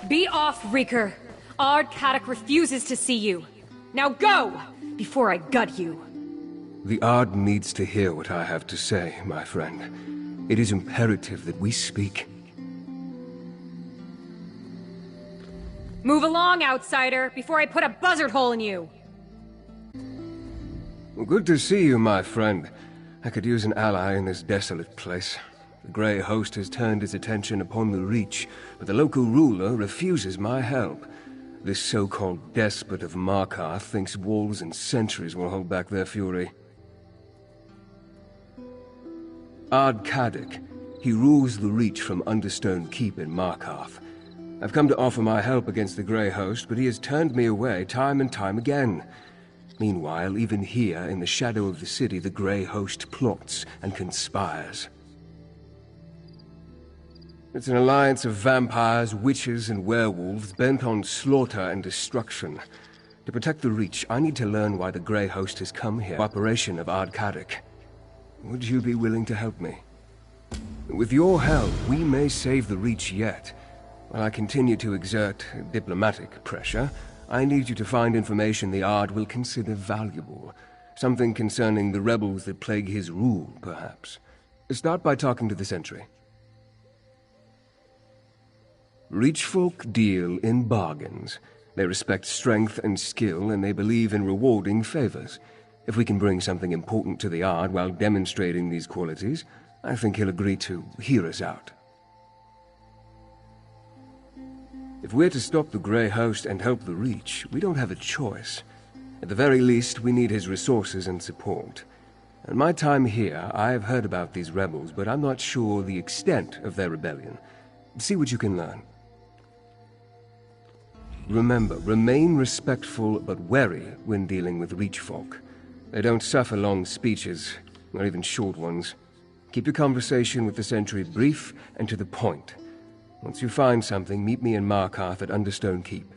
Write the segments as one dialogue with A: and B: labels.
A: Be off, Reeker. Ard Kaddock refuses to see you. Now go, before I gut you.
B: The Ard needs to hear what I have to say, my friend. It is imperative that we speak.
A: Move along, outsider, before I put a buzzard hole in you!
B: Well, good to see you, my friend. I could use an ally in this desolate place. The Grey Host has turned his attention upon the Reach, but the local ruler refuses my help. This so-called despot of Markarth thinks walls and sentries will hold back their fury. Ard Kaddock. He rules the Reach from Understone Keep in Markarth. I've come to offer my help against the Grey Host, but he has turned me away time and time again. Meanwhile, even here, in the shadow of the city, the Grey Host plots and conspires. It's an alliance of vampires, witches, and werewolves bent on slaughter and destruction. To protect the Reach, I need to learn why the Grey Host has come here. Operation of Ard Kaddock. Would you be willing to help me? With your help, we may save the Reach yet. While I continue to exert diplomatic pressure, I need you to find information the Ard will consider valuable. Something concerning the rebels that plague his rule, perhaps. Start by talking to the sentry. Reach folk deal in bargains. They respect strength and skill, and they believe in rewarding favors. If we can bring something important to the Ard while demonstrating these qualities, I think he'll agree to hear us out. If we're to stop the Grey Host and help the Reach, we don't have a choice. At the very least, we need his resources and support. In my time here, I have heard about these rebels, but I'm not sure the extent of their rebellion. See what you can learn. Remember, remain respectful but wary when dealing with Reach folk. They don't suffer long speeches, not even short ones. Keep your conversation with the sentry brief and to the point. Once you find something, meet me in Markarth at Understone Keep.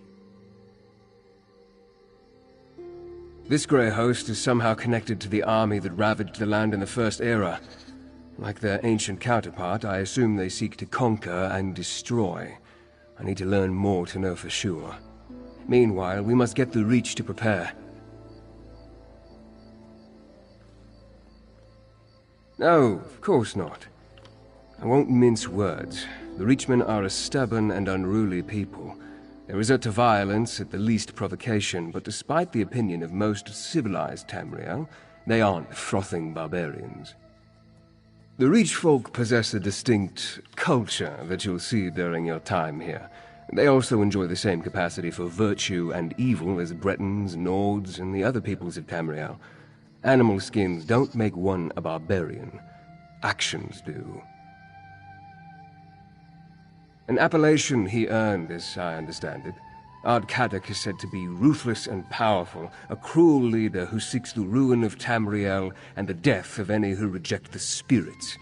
B: This Grey Host is somehow connected to the army that ravaged the land in the First Era. Like their ancient counterpart, I assume they seek to conquer and destroy. I need to learn more to know for sure. Meanwhile, we must get the Reach to prepare. No, of course not. I won't mince words. The Reachmen are a stubborn and unruly people. They resort to violence at the least provocation, but despite the opinion of most civilized Tamriel, they aren't frothing barbarians. The Reach folk possess a distinct culture that you'll see during your time here. They also enjoy the same capacity for virtue and evil as Bretons, Nords, and the other peoples of Tamriel. Animal skins don't make one a barbarian. Actions do. An appellation he earned, as I understand it. Ard Kaddock is said to be ruthless and powerful, a cruel leader who seeks the ruin of Tamriel and the death of any who reject the spirits,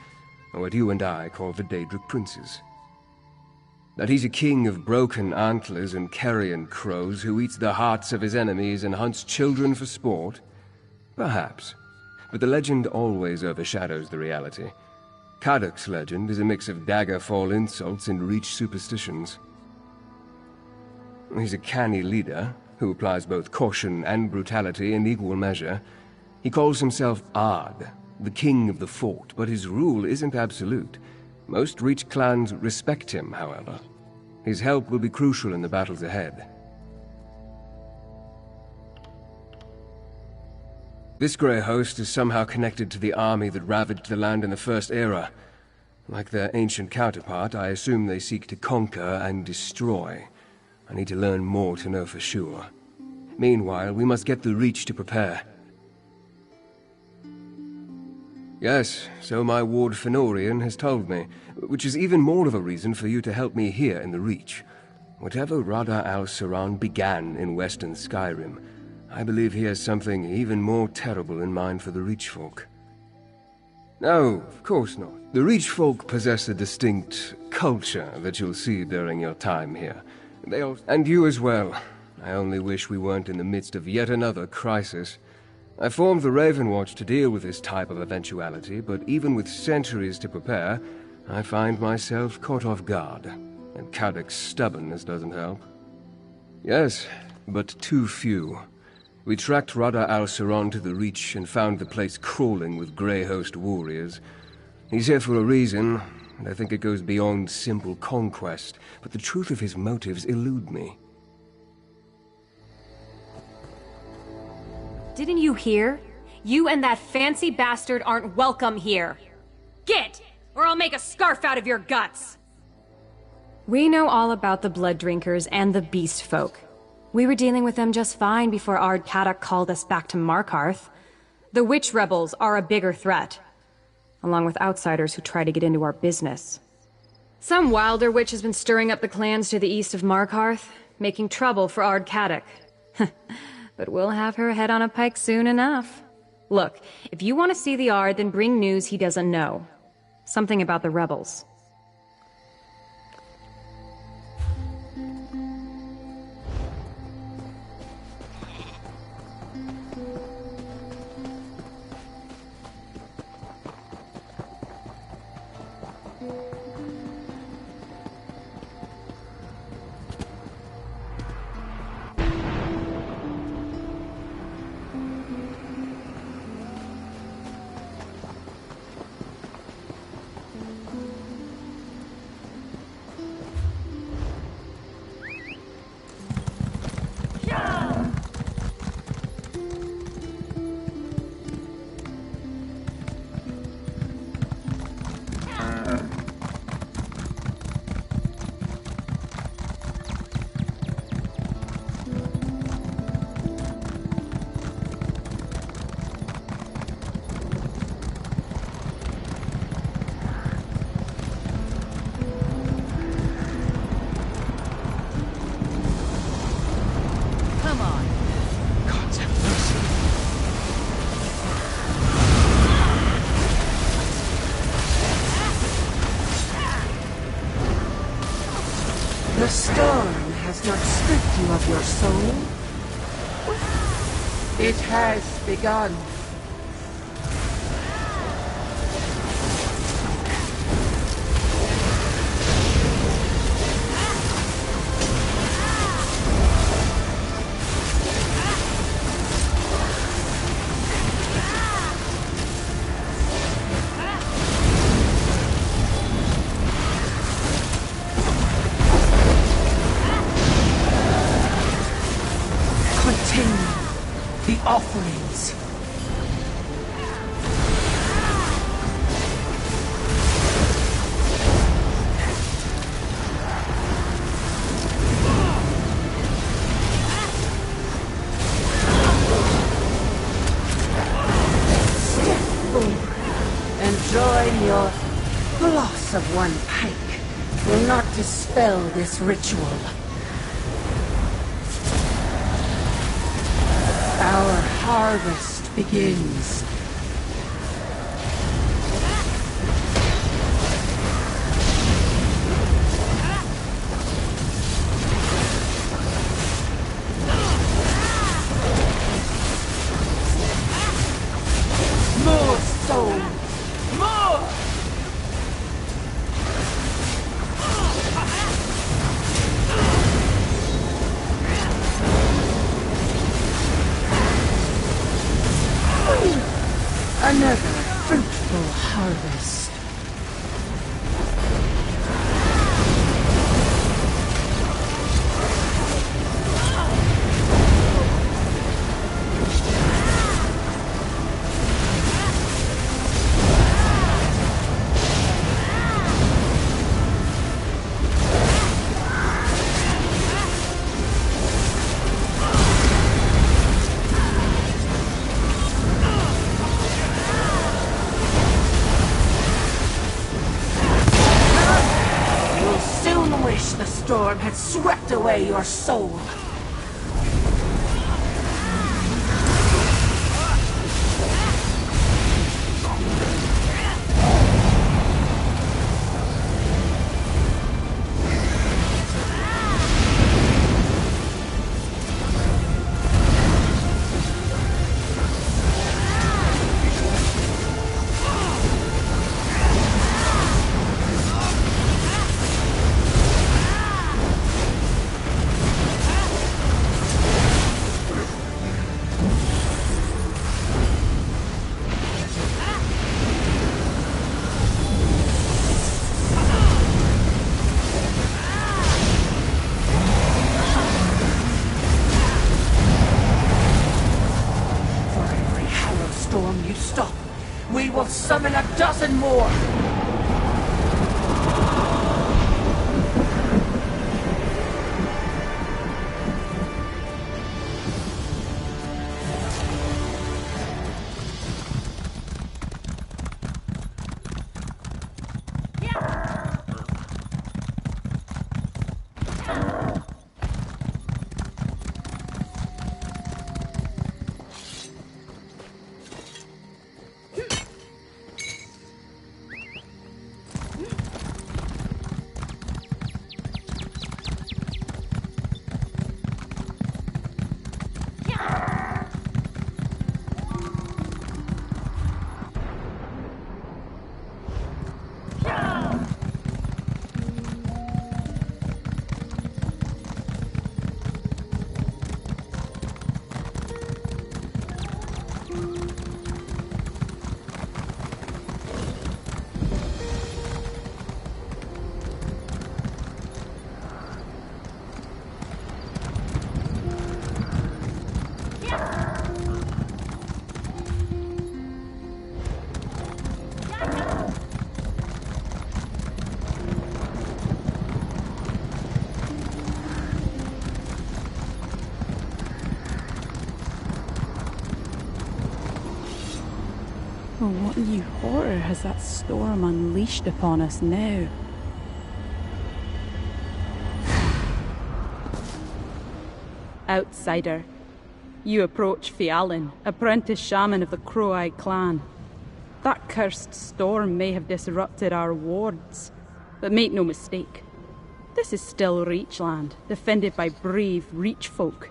B: or what you and I call the Daedric Princes. That he's a king of broken antlers and carrion crows who eats the hearts of his enemies and hunts children for sport? Perhaps, but the legend always overshadows the reality. Kaddock's legend is a mix of Daggerfall insults and Reach superstitions. He's a canny leader, who applies both caution and brutality in equal measure. He calls himself Ard, the king of the fort, but his rule isn't absolute. Most Reach clans respect him, however. His help will be crucial in the battles ahead. This Grey Host is somehow connected to the army that ravaged the land in the First Era. Like their ancient counterpart, I assume they seek to conquer and destroy. I need to learn more to know for sure. Meanwhile, we must get the Reach to prepare. Yes, so my ward Fenorian has told me, which is even more of a reason for you to help me here in the Reach. Whatever Radha al-Saran began in Western Skyrim, I believe he has something even more terrible in mind for the Reach folk. No, of course not. The Reach folk possess a distinct culture that you'll see during your time here. And you as well. I only wish we weren't in the midst of yet another crisis. I formed the Raven Watch to deal with this type of eventuality, but even with centuries to prepare, I find myself caught off guard. and Kadok's stubbornness doesn't help. Yes, but too few. We tracked Rada al-Saron to the Reach and found the place crawling with Grey Host warriors. He's here for a reason, and I think it goes beyond simple conquest, but the truth of his motives elude me.
A: Didn't you hear? You and that fancy bastard aren't welcome here. Get! Or I'll make a scarf out of your guts! We know all about the Blood Drinkers and the Beast Folk. We were dealing with them just fine before Ard Kadok called us back to Markarth. The Witch Rebels are a bigger threat, along with outsiders who try to get into our business. Some wilder witch has been stirring up the clans to the east of Markarth, making trouble for Ard Kadok. But we'll have her head on a pike soon enough. Look, if you want to see the Ard, then bring news he doesn't know. Something about the rebels.
C: The storm has not stripped you of your soul. It has begun. The offerings. Step forward and join your loss of one pike will not dispel this ritual. Our harvest begins. More soul! More! Another fruitful harvest. The storm had swept away your soul. summon a dozen more!
D: Oh, what new horror has that storm unleashed upon us now? Outsider. You approach Fiallan, apprentice shaman of the Crow-Eyed clan. That cursed storm may have disrupted our wards, but make no mistake. This is still Reachland, defended by brave Reach folk.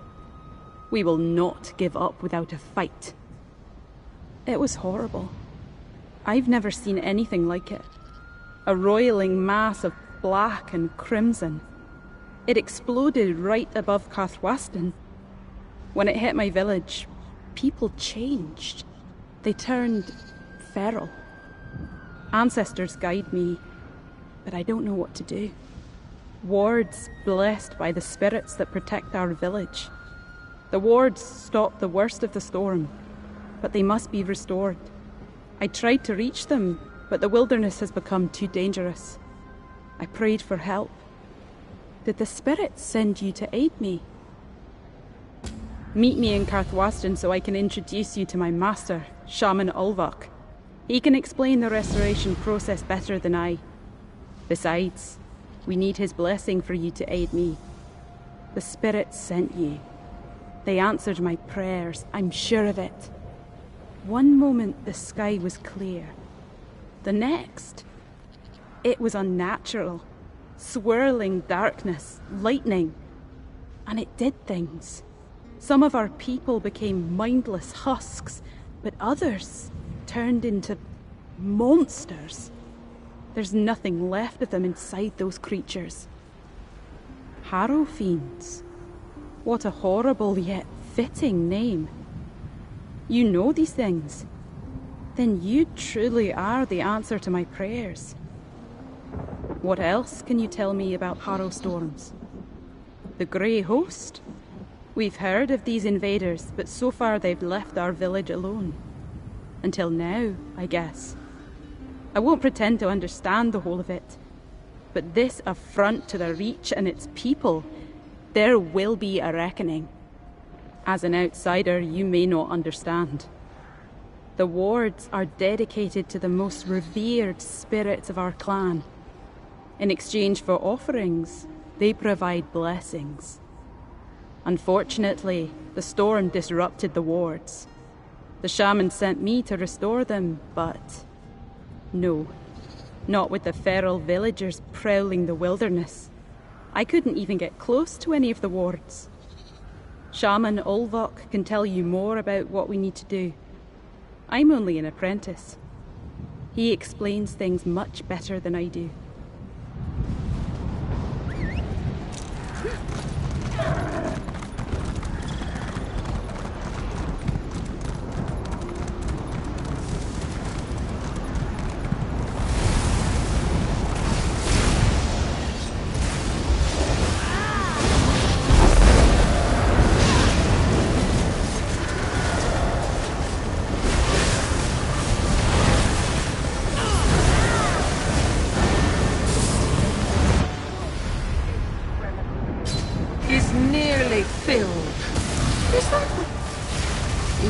D: We will not give up without a fight. It was horrible. I've never seen anything like it. A roiling mass of black and crimson. It exploded right above Carthwaston. When it hit my village, people changed. They turned feral. Ancestors guide me, but I don't know what to do. Wards blessed by the spirits that protect our village. The wards stopped the worst of the storm, but they must be restored. I tried to reach them, but the wilderness has become too dangerous. I prayed for help. Did the spirits send you to aid me? Meet me in Carthwaston so I can introduce you to my master, Shaman Ulvok. He can explain the restoration process better than I. Besides, we need his blessing for you to aid me. The spirits sent you. They answered my prayers, I'm sure of it. One moment the sky was clear. The next, it was unnatural. Swirling darkness, lightning. And it did things. Some of our people became mindless husks, but others turned into monsters. There's nothing left of them inside those creatures. Harrow Fiends. What a horrible yet fitting name. You know these things. Then you truly are the answer to my prayers. What else can you tell me about Harrow Storms? The Grey Host? We've heard of these invaders, but so far they've left our village alone. Until now, I guess. I won't pretend to understand the whole of it. But this affront to the Reach and its people, there will be a reckoning. As an outsider, you may not understand. The wards are dedicated to the most revered spirits of our clan. In exchange for offerings, they provide blessings. Unfortunately, the storm disrupted the wards. The shaman sent me to restore them, but no, not with the feral villagers prowling the wilderness. I couldn't even get close to any of the wards. Shaman Ulvok can tell you more about what we need to do. I'm only an apprentice. He explains things much better than I do.
C: nearly filled. Is that what...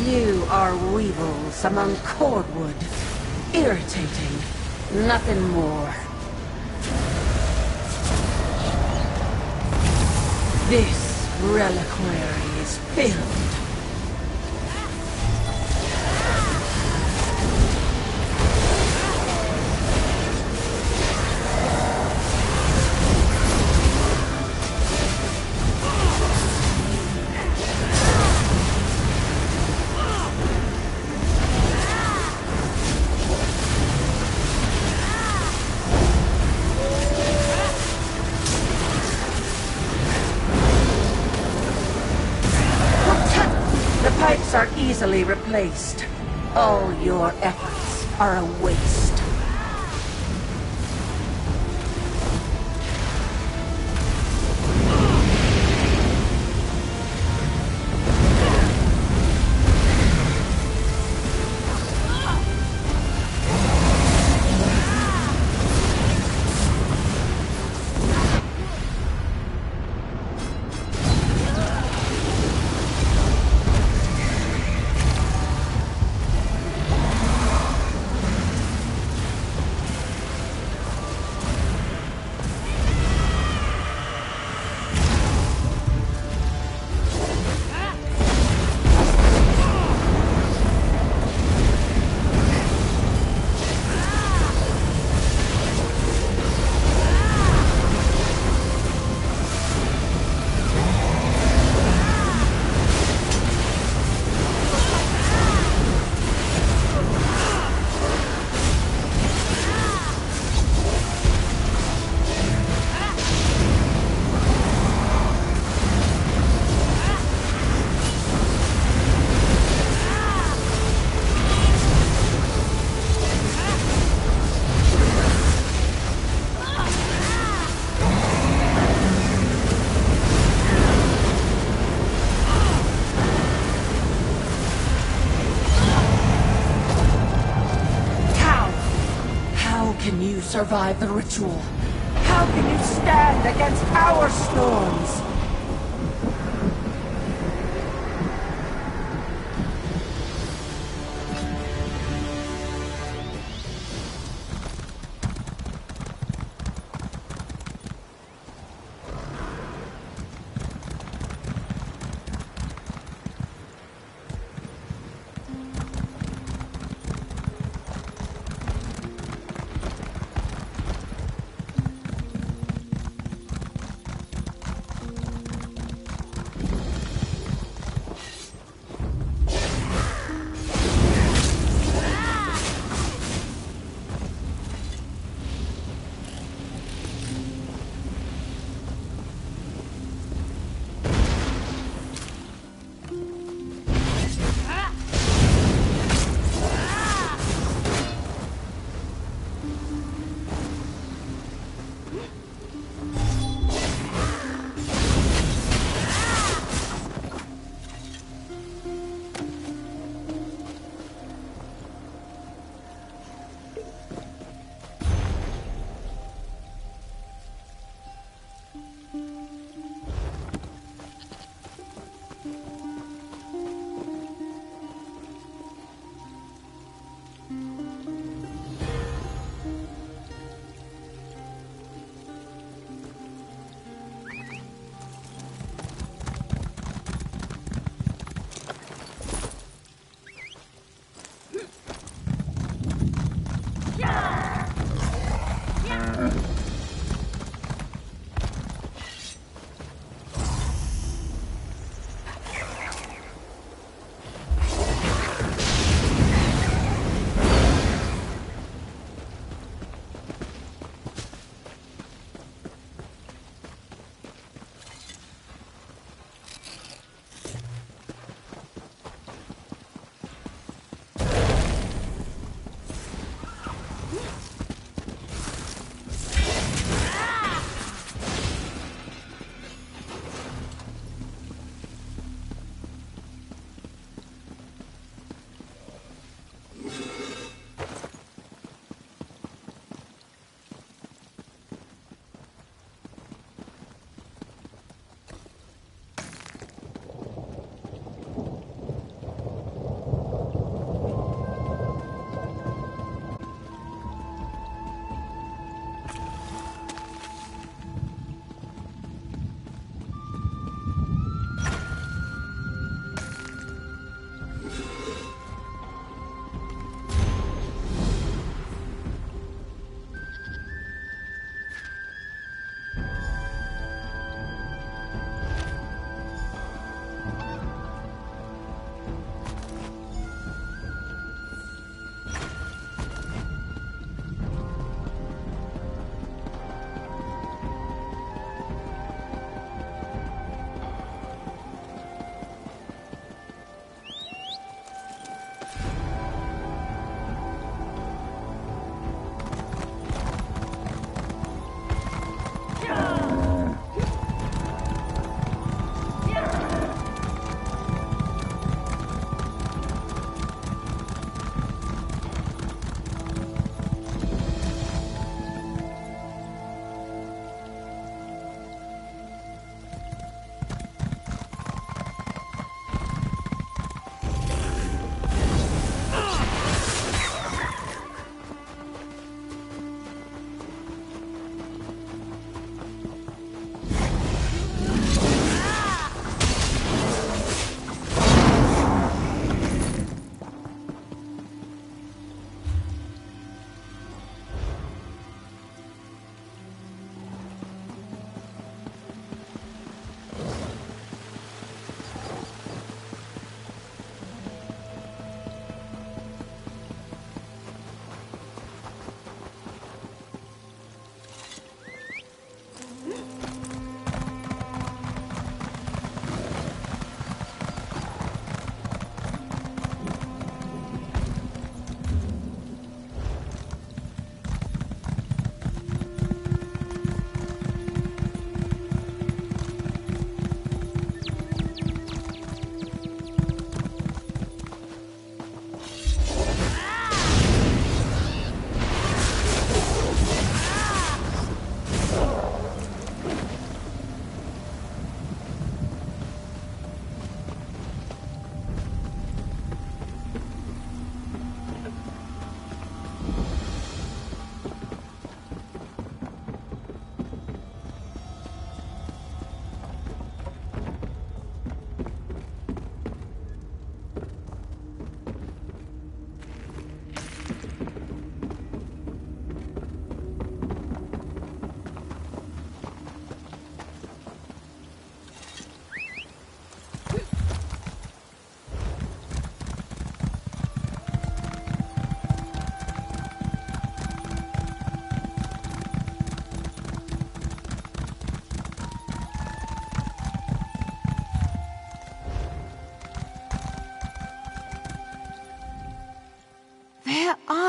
C: You are weevils among cordwood. Irritating. Nothing more. This reliquary is filled. Are easily replaced. All your efforts are a waste. Survive the ritual? How can you stand against our storms?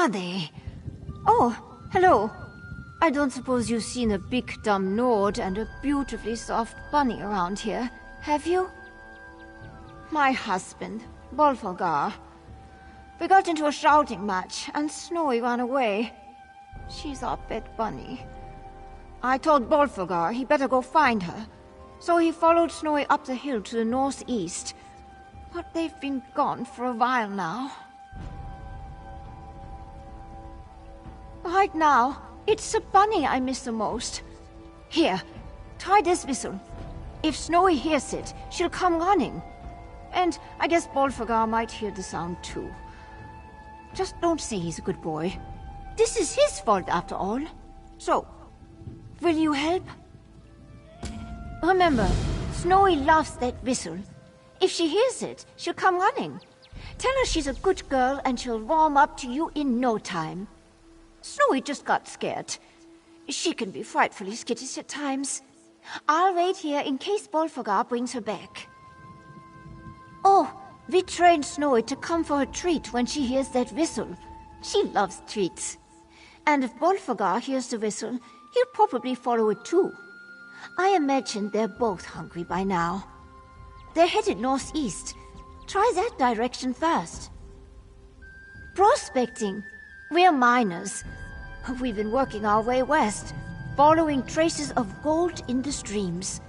E: are they? Oh, hello. I don't suppose you've seen a big dumb Nord and a beautifully soft bunny around here, have you? My husband, Bolfagar. We got into a shouting match, and Snowy ran away. She's our pet bunny. I told Bolfagar he better go find her, so he followed Snowy up the hill to the northeast. But they've been gone for a while now. Right now, it's the bunny I miss the most. Here, try this whistle. If Snowy hears it, she'll come running. And I guess Bolfagar might hear the sound too. Just don't say he's a good boy. This is his fault after all. So, will you help? Remember, Snowy loves that whistle. If she hears it, she'll come running. Tell her she's a good girl and she'll warm up to you in no time. Snowy just got scared. She can be frightfully skittish at times. I'll wait here in case Bolfagar brings her back. Oh, we trained Snowy to come for a treat when she hears that whistle. She loves treats. And if Bolfagar hears the whistle, he'll probably follow it too. I imagine they're both hungry by now. They're headed northeast. Try that direction first. Prospecting. We're miners. We've been working our way west, following traces of gold in the streams.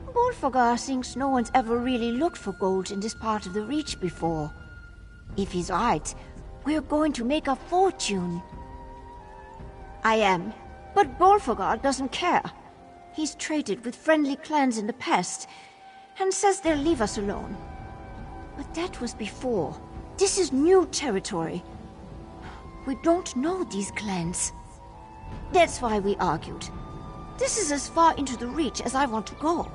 E: Bolfagar thinks no one's ever really looked for gold in this part of the Reach before. If he's right, we're going to make a fortune. I am, but Bolfagar doesn't care. He's traded with friendly clans in the past, and says they'll leave us alone. But that was before. This is new territory. We don't know these clans. That's why we argued. This is as far into the Reach as I want to go.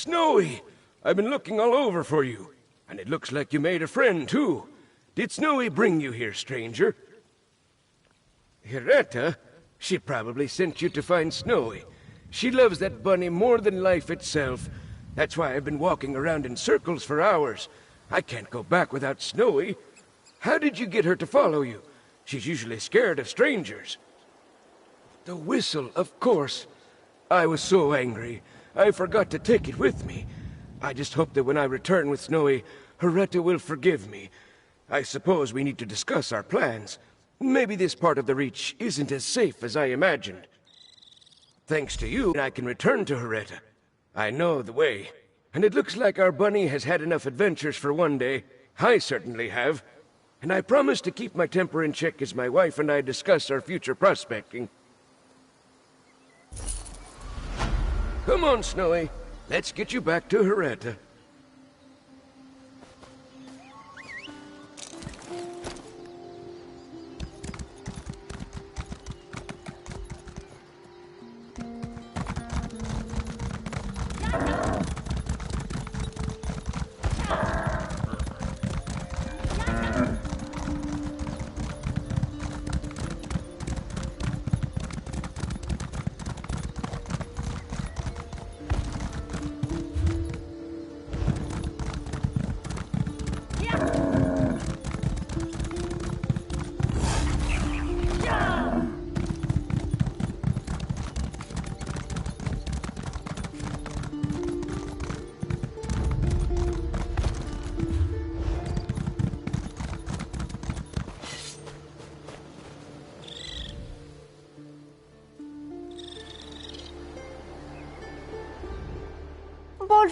F: Snowy! I've been looking all over for you. And it looks like you made a friend, too. Did Snowy bring you here, stranger? Hiretta? She probably sent you to find Snowy. She loves that bunny more than life itself. That's why I've been walking around in circles for hours. I can't go back without Snowy. How did you get her to follow you? She's usually scared of strangers. The whistle, of course. I was so angry. I forgot to take it with me. I just hope that when I return with Snowy, Hiretta will forgive me. I suppose we need to discuss our plans. Maybe this part of the Reach isn't as safe as I imagined. Thanks to you, I can return to Hiretta. I know the way. And it looks like our bunny has had enough adventures for one day. I certainly have. And I promise to keep my temper in check as my wife and I discuss our future prospecting. Come on, Snowy. Let's get you back to Hiretta.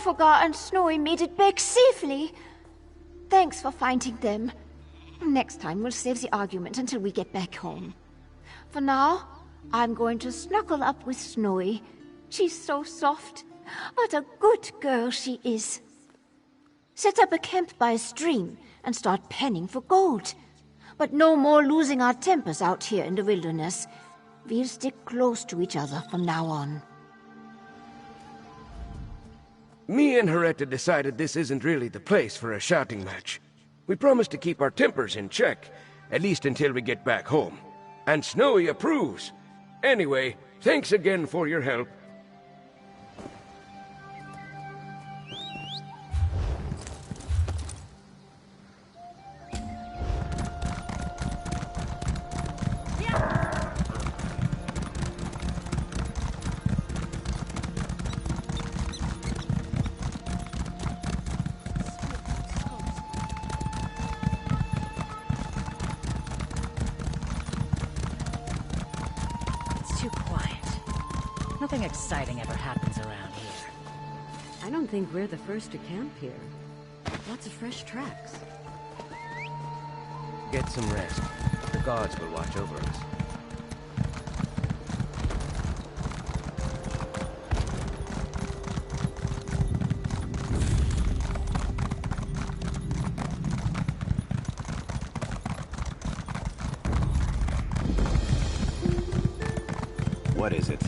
E: Bolfagar and Snowy made it back safely. Thanks for finding them. Next time we'll save the argument until we get back home. For now, I'm going to snuggle up with Snowy. She's so soft. What a good girl she is. Set up a camp by a stream and start panning for gold. But no more losing our tempers out here in the wilderness. We'll stick close to each other from now on.
F: Me and Heretta decided this isn't really the place for a shouting match. We promised to keep our tempers in check, at least until we get back home. And Snowy approves. Anyway, thanks again for your help.
G: Too quiet. Nothing exciting ever happens around here.
H: I don't think we're the first to camp here. Lots of fresh tracks.
F: Get some rest. The gods will watch over us.
I: What is it?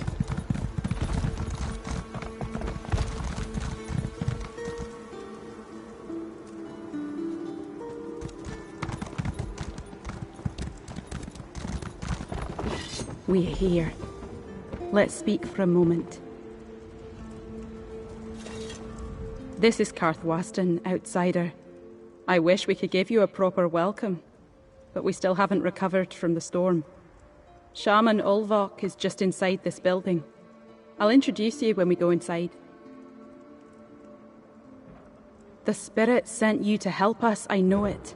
D: We're here. Let's speak for a moment. This is Karthwasten, outsider. I wish we could give you a proper welcome, but we still haven't recovered from the storm. Shaman Ulvok is just inside this building. I'll introduce you when we go inside. The spirit sent you to help us, I know it.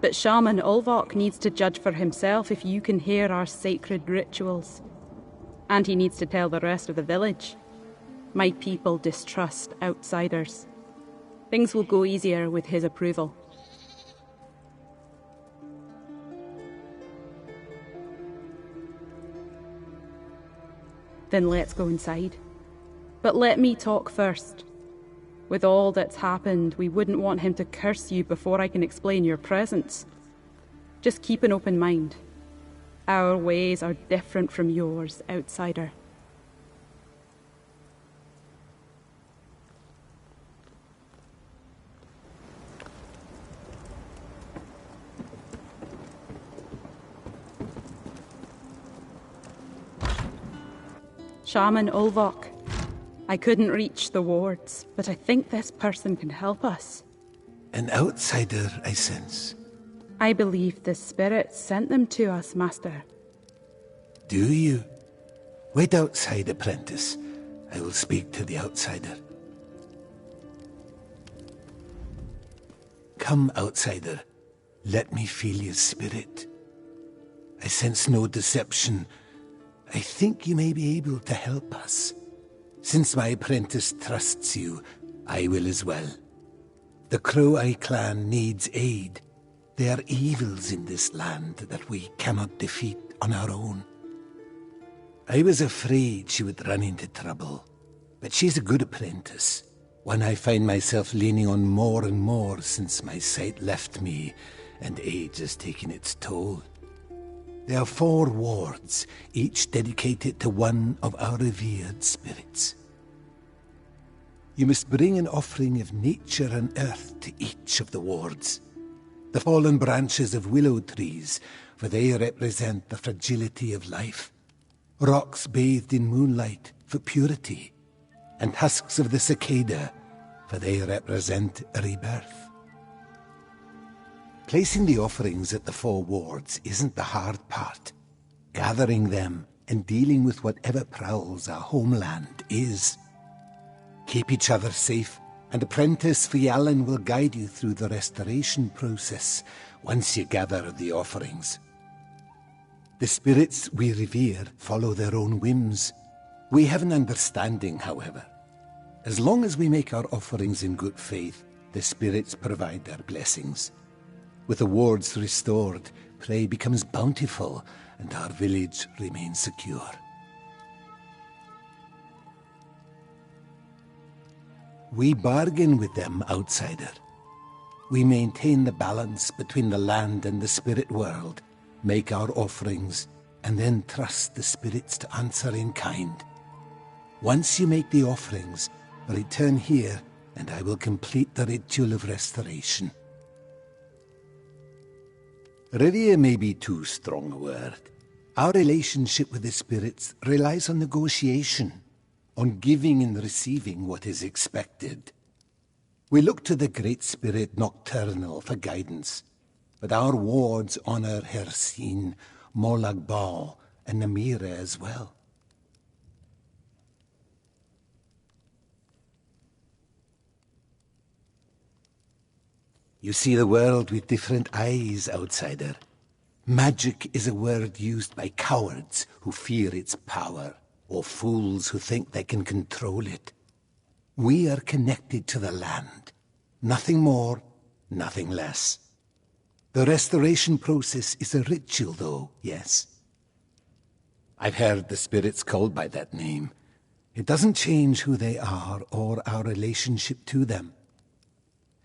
D: But Shaman Ulvok needs to judge for himself if you can hear our sacred rituals. And he needs to tell the rest of the village. My people distrust outsiders. Things will go easier with his approval. Then let's go inside. But let me talk first. With all that's happened, we wouldn't want him to curse you before I can explain your presence. Just keep an open mind. Our ways are different from yours, outsider. Shaman Ulvok. I couldn't reach the wards, but I think this person can help us.
J: An outsider, I sense.
D: I believe the spirit sent them to us, Master.
J: Do you? Wait outside, apprentice. I will speak to the outsider. Come, outsider. Let me feel your spirit. I sense no deception. I think you may be able to help us. Since my apprentice trusts you, I will as well. The Crow-Eye clan needs aid. There are evils in this land that we cannot defeat on our own. I was afraid she would run into trouble, but she's a good apprentice, one I find myself leaning on more and more since my sight left me and age has taken its toll. There are 4 wards, each dedicated to one of our revered spirits. You must bring an offering of nature and earth to each of the wards. The fallen branches of willow trees, for they represent the fragility of life. Rocks bathed in moonlight for purity, and husks of the cicada, for they represent a rebirth. Placing the offerings at the 4 wards isn't the hard part. Gathering them and dealing with whatever prowls our homeland is. Keep each other safe, and Apprentice Fialan will guide you through the restoration process once you gather the offerings. The spirits we revere follow their own whims. We have an understanding, however. As long as we make our offerings in good faith, the spirits provide their blessings. With the wards restored, prey becomes bountiful, and our village remains secure. We bargain with them, outsider. We maintain the balance between the land and the spirit world, make our offerings, and then trust the spirits to answer in kind. Once you make the offerings, return here, and I will complete the ritual of restoration. Revere may be too strong a word. Our relationship with the spirits relies on negotiation, on giving and receiving what is expected. We look to the Great Spirit Nocturnal for guidance, but our wards honor Hersin, Molagbal, and Namira as well. You see the world with different eyes, outsider. Magic is a word used by cowards who fear its power, or fools who think they can control it. We are connected to the land. Nothing more, nothing less. The restoration process is a ritual, though, yes? I've heard the spirits called by that name. It doesn't change who they are or our relationship to them.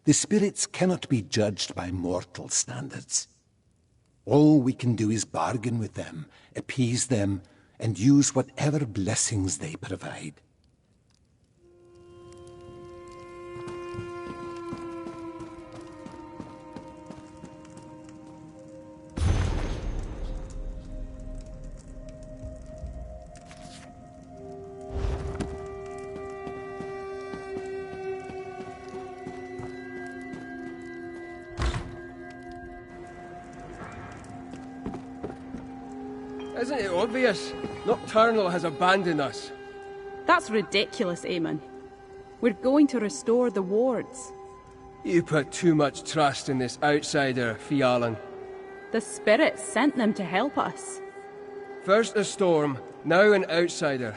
J: The spirits cannot be judged by mortal standards. All we can do is bargain with them, appease them, and use whatever blessings they provide.
B: Isn't it obvious? Nocturnal has abandoned us.
D: That's ridiculous, Eamon. We're going to restore the wards.
B: You put too much trust in this outsider, Fialan.
D: The spirits sent them to help us.
B: First a storm, now an outsider.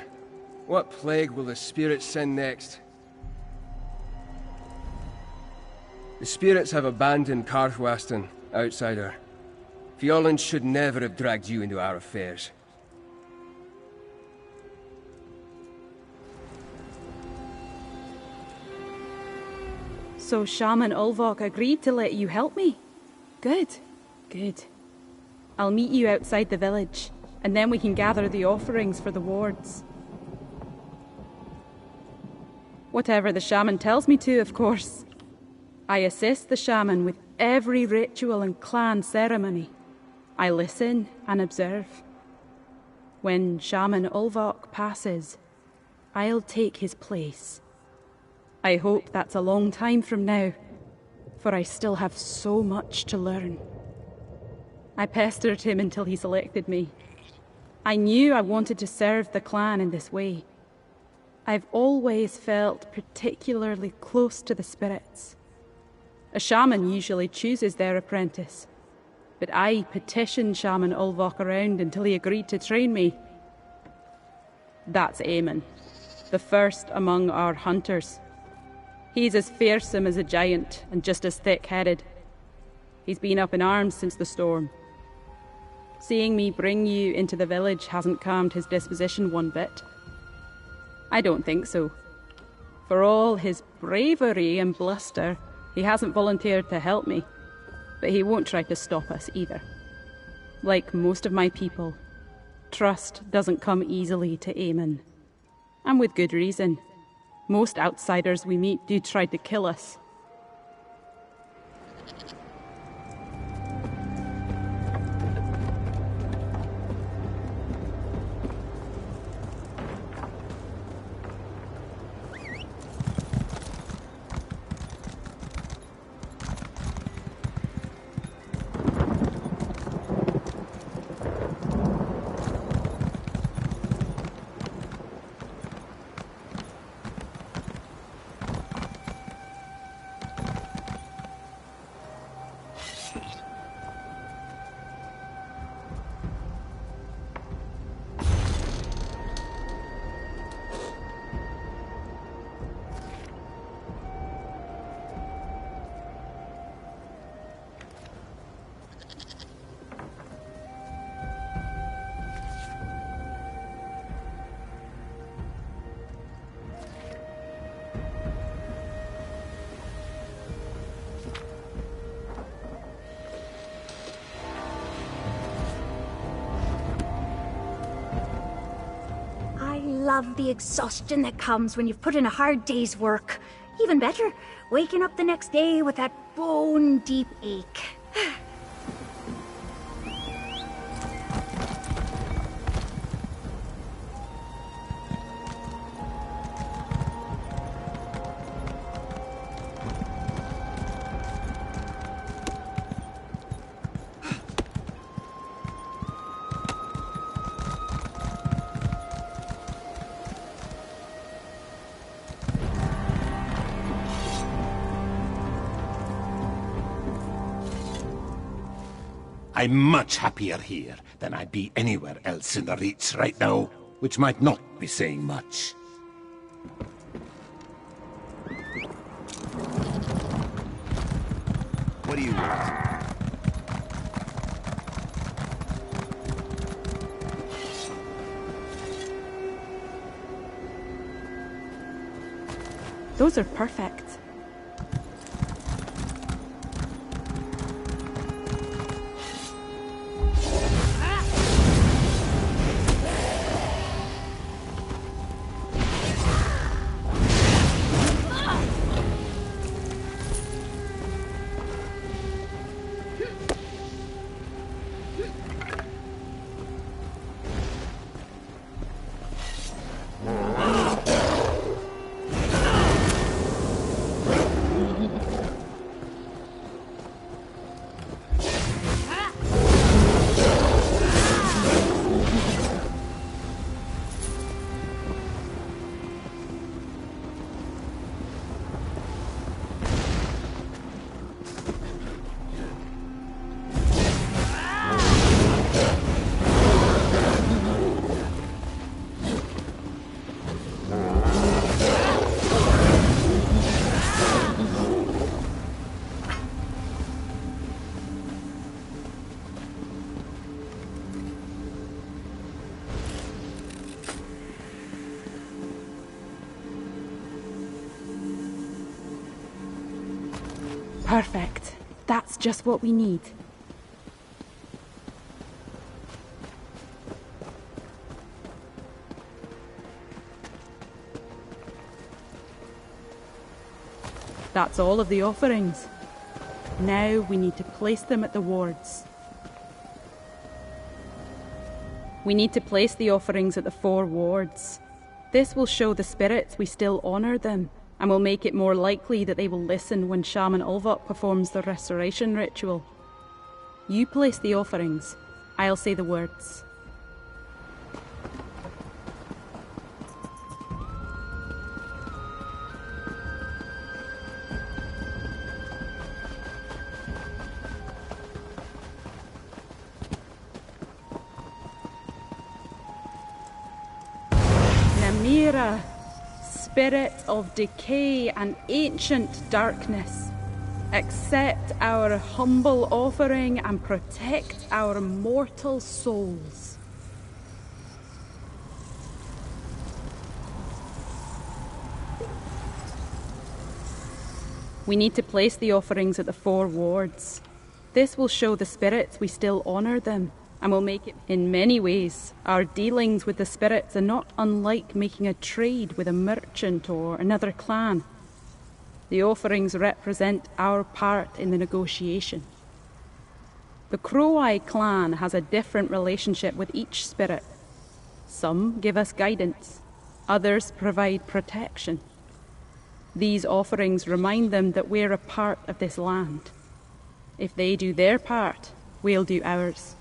B: What plague will the spirits send next? The spirits have abandoned Karthwaston, outsider. Fialan should never have dragged you into our affairs.
D: So Shaman Ulvok agreed to let you help me? Good, good. I'll meet you outside the village, and then we can gather the offerings for the wards. Whatever the shaman tells me to, of course. I assist the shaman with every ritual and clan ceremony. I listen and observe. When Shaman Ulvok passes, I'll take his place. I hope that's a long time from now, for I still have so much to learn. I pestered him until he selected me. I knew I wanted to serve the clan in this way. I've always felt particularly close to the spirits. A shaman usually chooses their apprentice, but I petitioned Shaman Ulvok around until he agreed to train me. That's Eamon, the first among our hunters. He's as fearsome as a giant and just as thick-headed. He's been up in arms since the storm. Seeing me bring you into the village hasn't calmed his disposition one bit. I don't think so. For all his bravery and bluster, he hasn't volunteered to help me. But he won't try to stop us either. Like most of my people, trust doesn't come easily to Eamon. And with good reason. Most outsiders we meet do try to kill us.
K: love the exhaustion that comes when you've put in a hard day's work. Even better, waking up the next day with that bone-deep ache.
J: I'm much happier here than I'd be anywhere else in the Reach right now, which might not be saying much.
I: What do you want?
D: Those are perfect. Perfect. That's just what we need. That's all of the offerings. Now we need to place them at the wards. We need to place the offerings at the 4 wards. This will show the spirits we still honour them, and will make it more likely that they will listen when Shaman Ulvok performs the restoration ritual. You place the offerings. I'll say the words. Namira, spirit of decay and ancient darkness, accept our humble offering and protect our mortal souls. We need to place the offerings at the 4 wards. This will show the spirits we still honour them, and will make it, in many ways, our dealings with the spirits are not unlike making a trade with a merchant or another clan. The offerings represent our part in the negotiation. The Crow-Eye clan has a different relationship with each spirit. Some give us guidance, others provide protection. These offerings remind them that we're a part of this land. If they do their part, we'll do ours.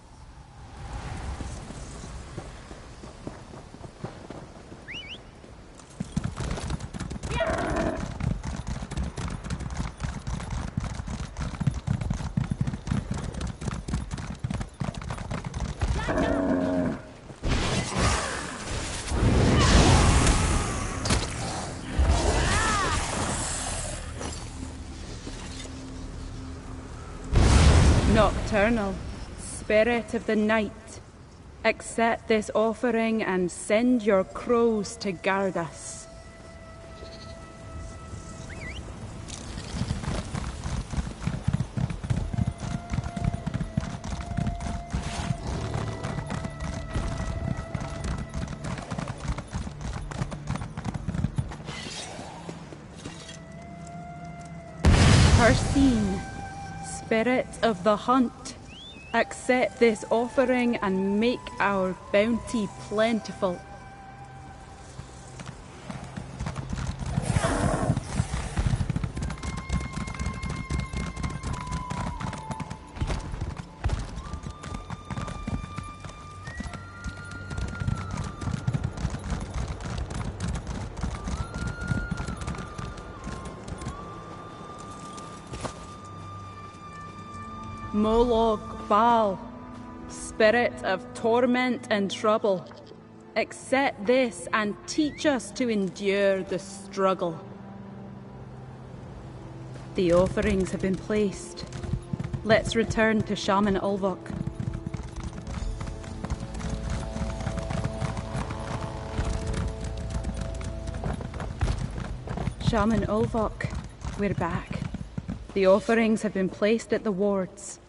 D: Nocturnal, spirit of the night, accept this offering and send your crows to guard us. Ursine, spirit of the hunt, accept this offering and make our bounty plentiful. Moloch Baal, spirit of torment and trouble, accept this and teach us to endure the struggle. The offerings have been placed. Let's return to Shaman Ulvok. Shaman Ulvok, we're back. The offerings have been placed at the wards.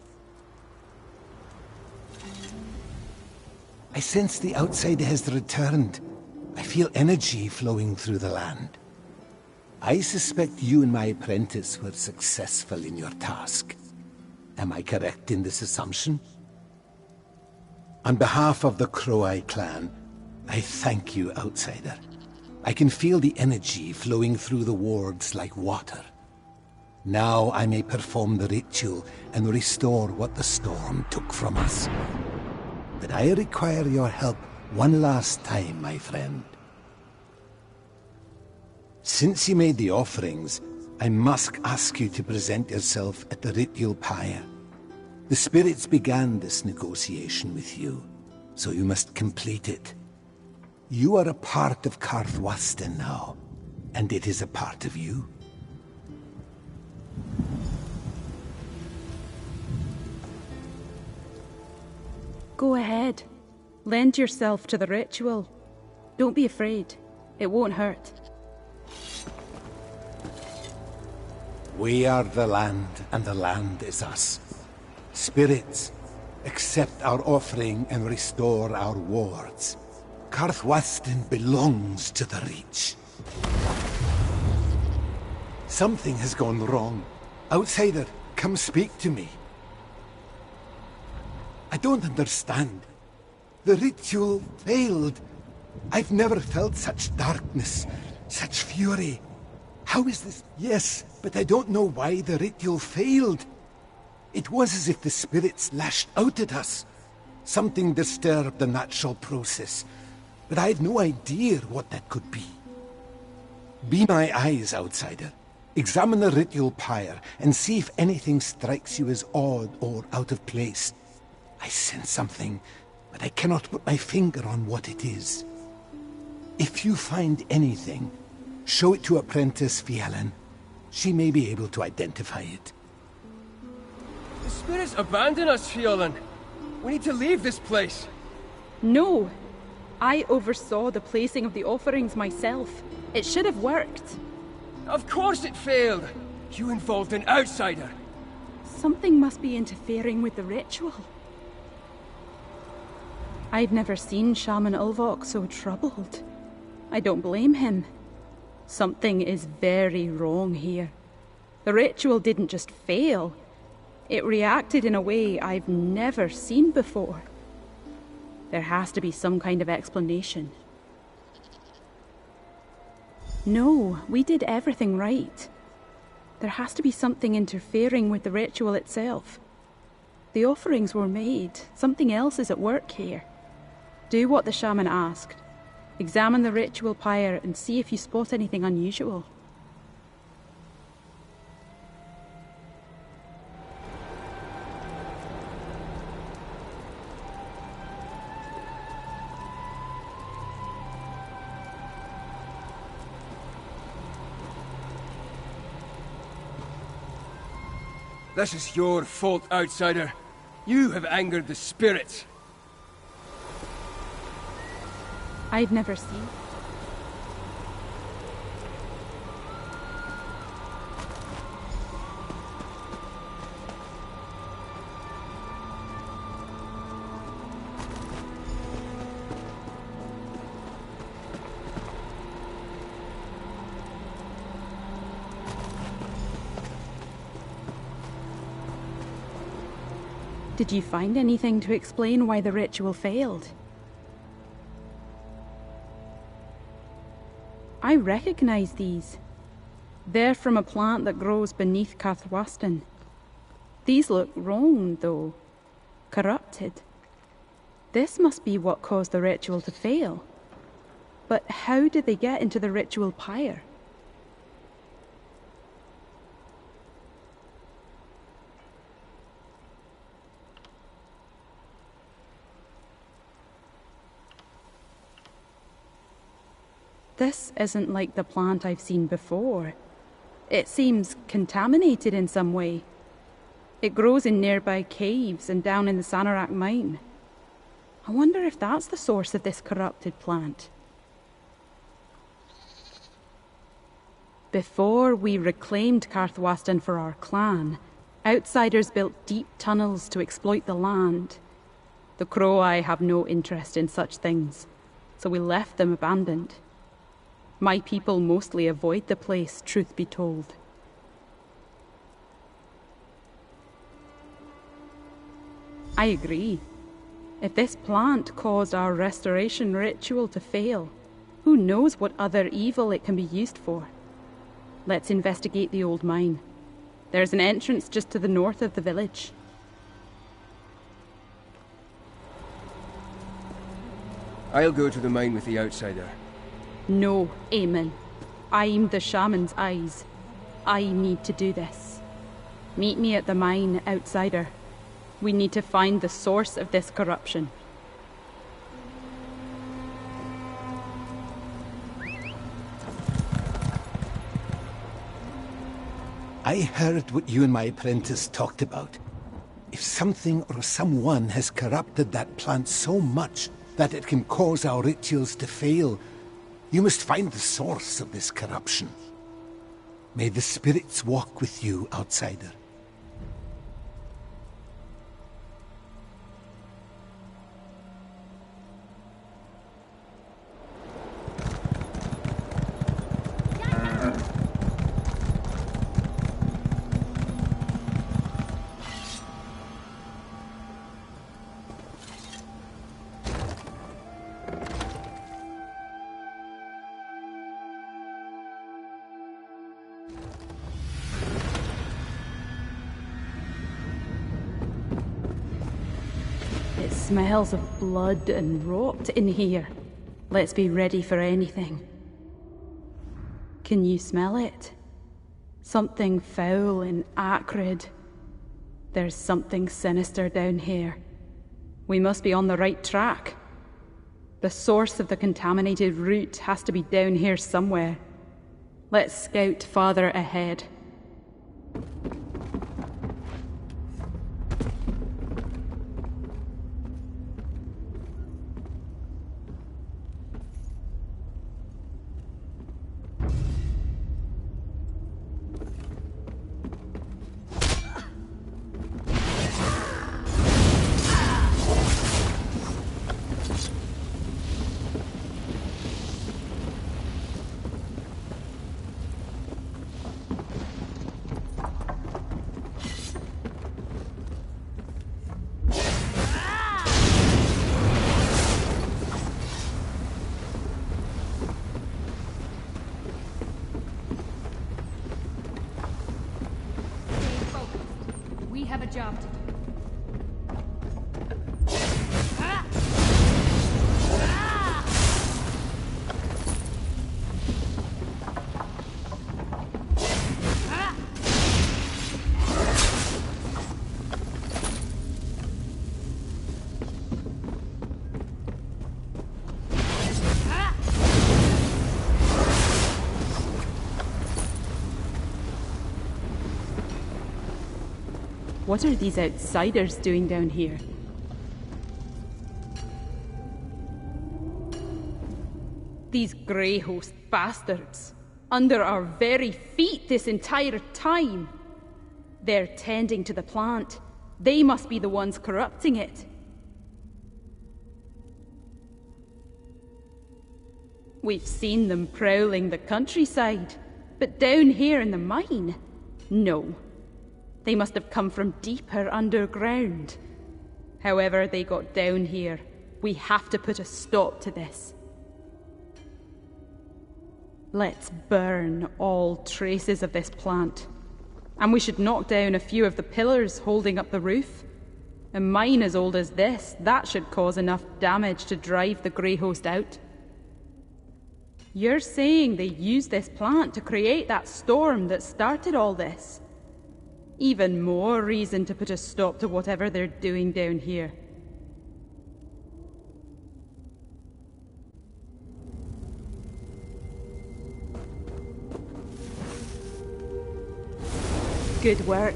J: I sense the outsider has returned. I feel energy flowing through the land. I suspect you and my apprentice were successful in your task. Am I correct in this assumption? On behalf of the Crow-Eye clan, I thank you, outsider. I can feel the energy flowing through the wards like water. Now I may perform the ritual and restore what the storm took from us. But I require your help one last time, my friend. Since you made the offerings, I must ask you to present yourself at the ritual pyre. The spirits began this negotiation with you, so you must complete it. You are a part of Karthwasten now, and it is a part of you.
D: Go ahead. Lend yourself to the ritual. Don't be afraid. It won't hurt.
J: We are the land, and the land is us. Spirits, accept our offering and restore our wards. Karthwasten belongs to the Reach. Something has gone wrong. Outsider, come speak to me. I don't understand. The ritual failed. I've never felt such darkness, such fury. How is this? Yes, but I don't know why the ritual failed. It was as if the spirits lashed out at us. Something disturbed the natural process, but I have no idea what that could be. Be my eyes, outsider. Examine the ritual pyre and see if anything strikes you as odd or out of place. I sense something, but I cannot put my finger on what it is. If you find anything, show it to Apprentice Fialan. She may be able to identify it.
B: The spirits abandon us, Fialan. We need to leave this place.
D: No. I oversaw the placing of the offerings myself. It should have worked.
B: Of course it failed. You involved an outsider.
D: Something must be interfering with the ritual. I've never seen Shaman Ulvok so troubled. I don't blame him. Something is very wrong here. The ritual didn't just fail. It reacted in a way I've never seen before. There has to be some kind of explanation. No, we did everything right. There has to be something interfering with the ritual itself. The offerings were made. Something else is at work here. Do what the shaman asked. Examine the ritual pyre and see if you spot anything unusual.
B: This is your fault, outsider. You have angered the spirits.
D: I've never seen. Did you find anything to explain why the ritual failed? I recognize these. They're from a plant that grows beneath Karthwasten. These look wrong, though. Corrupted. This must be what caused the ritual to fail. But how did they get into the ritual pyre? This isn't like the plant I've seen before. It seems contaminated in some way. It grows in nearby caves and down in the Sanarak mine. I wonder if that's the source of this corrupted plant. Before we reclaimed Karthwasten for our clan, outsiders built deep tunnels to exploit the land. The Crow-Eye have no interest in such things, so we left them abandoned. My people mostly avoid the place, truth be told. I agree. If this plant caused our restoration ritual to fail, who knows what other evil it can be used for? Let's investigate the old mine. There's an entrance just to the north of the village.
B: I'll go to the mine with the outsider.
D: No, Eamon. I'm the shaman's eyes. I need to do this. Meet me at the mine, outsider. We need to find the source of this corruption.
J: I heard what you and my apprentice talked about. If something or someone has corrupted that plant so much that it can cause our rituals to fail, you must find the source of this corruption. May the spirits walk with you, outsider.
D: It smells of blood and rot in here. Let's be ready for anything. Can you smell it? Something foul and acrid. There's something sinister down here. We must be on the right track. The source of the contaminated root has to be down here somewhere. Let's scout farther ahead.
A: We have a job to do.
D: What are these outsiders doing down here? These Greyhost bastards, under our very feet this entire time. They're tending to the plant. They must be the ones corrupting it. We've seen them prowling the countryside, but down here in the mine? No. They must have come from deeper underground. However they got down here, we have to put a stop to this. Let's burn all traces of this plant. And we should knock down a few of the pillars holding up the roof. A mine as old as this, that should cause enough damage to drive the Grey Host out. You're saying they used this plant to create that storm that started all this? Even more reason to put a stop to whatever they're doing down here. Good work.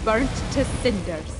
D: Burnt to cinders.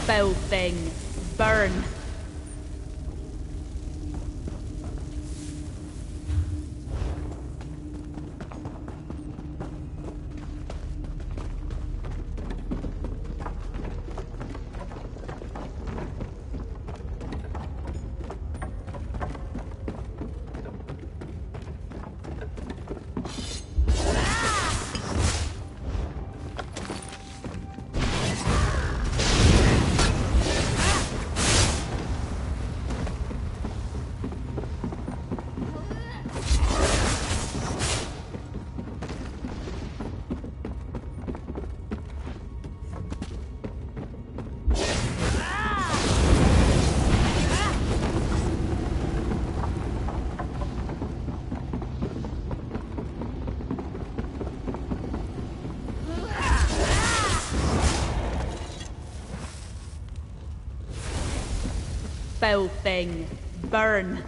D: Foul thing. Burn. Foul thing. Burn.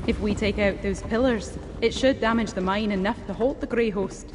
D: If we take out those pillars, it should damage the mine enough to halt the Grey Host.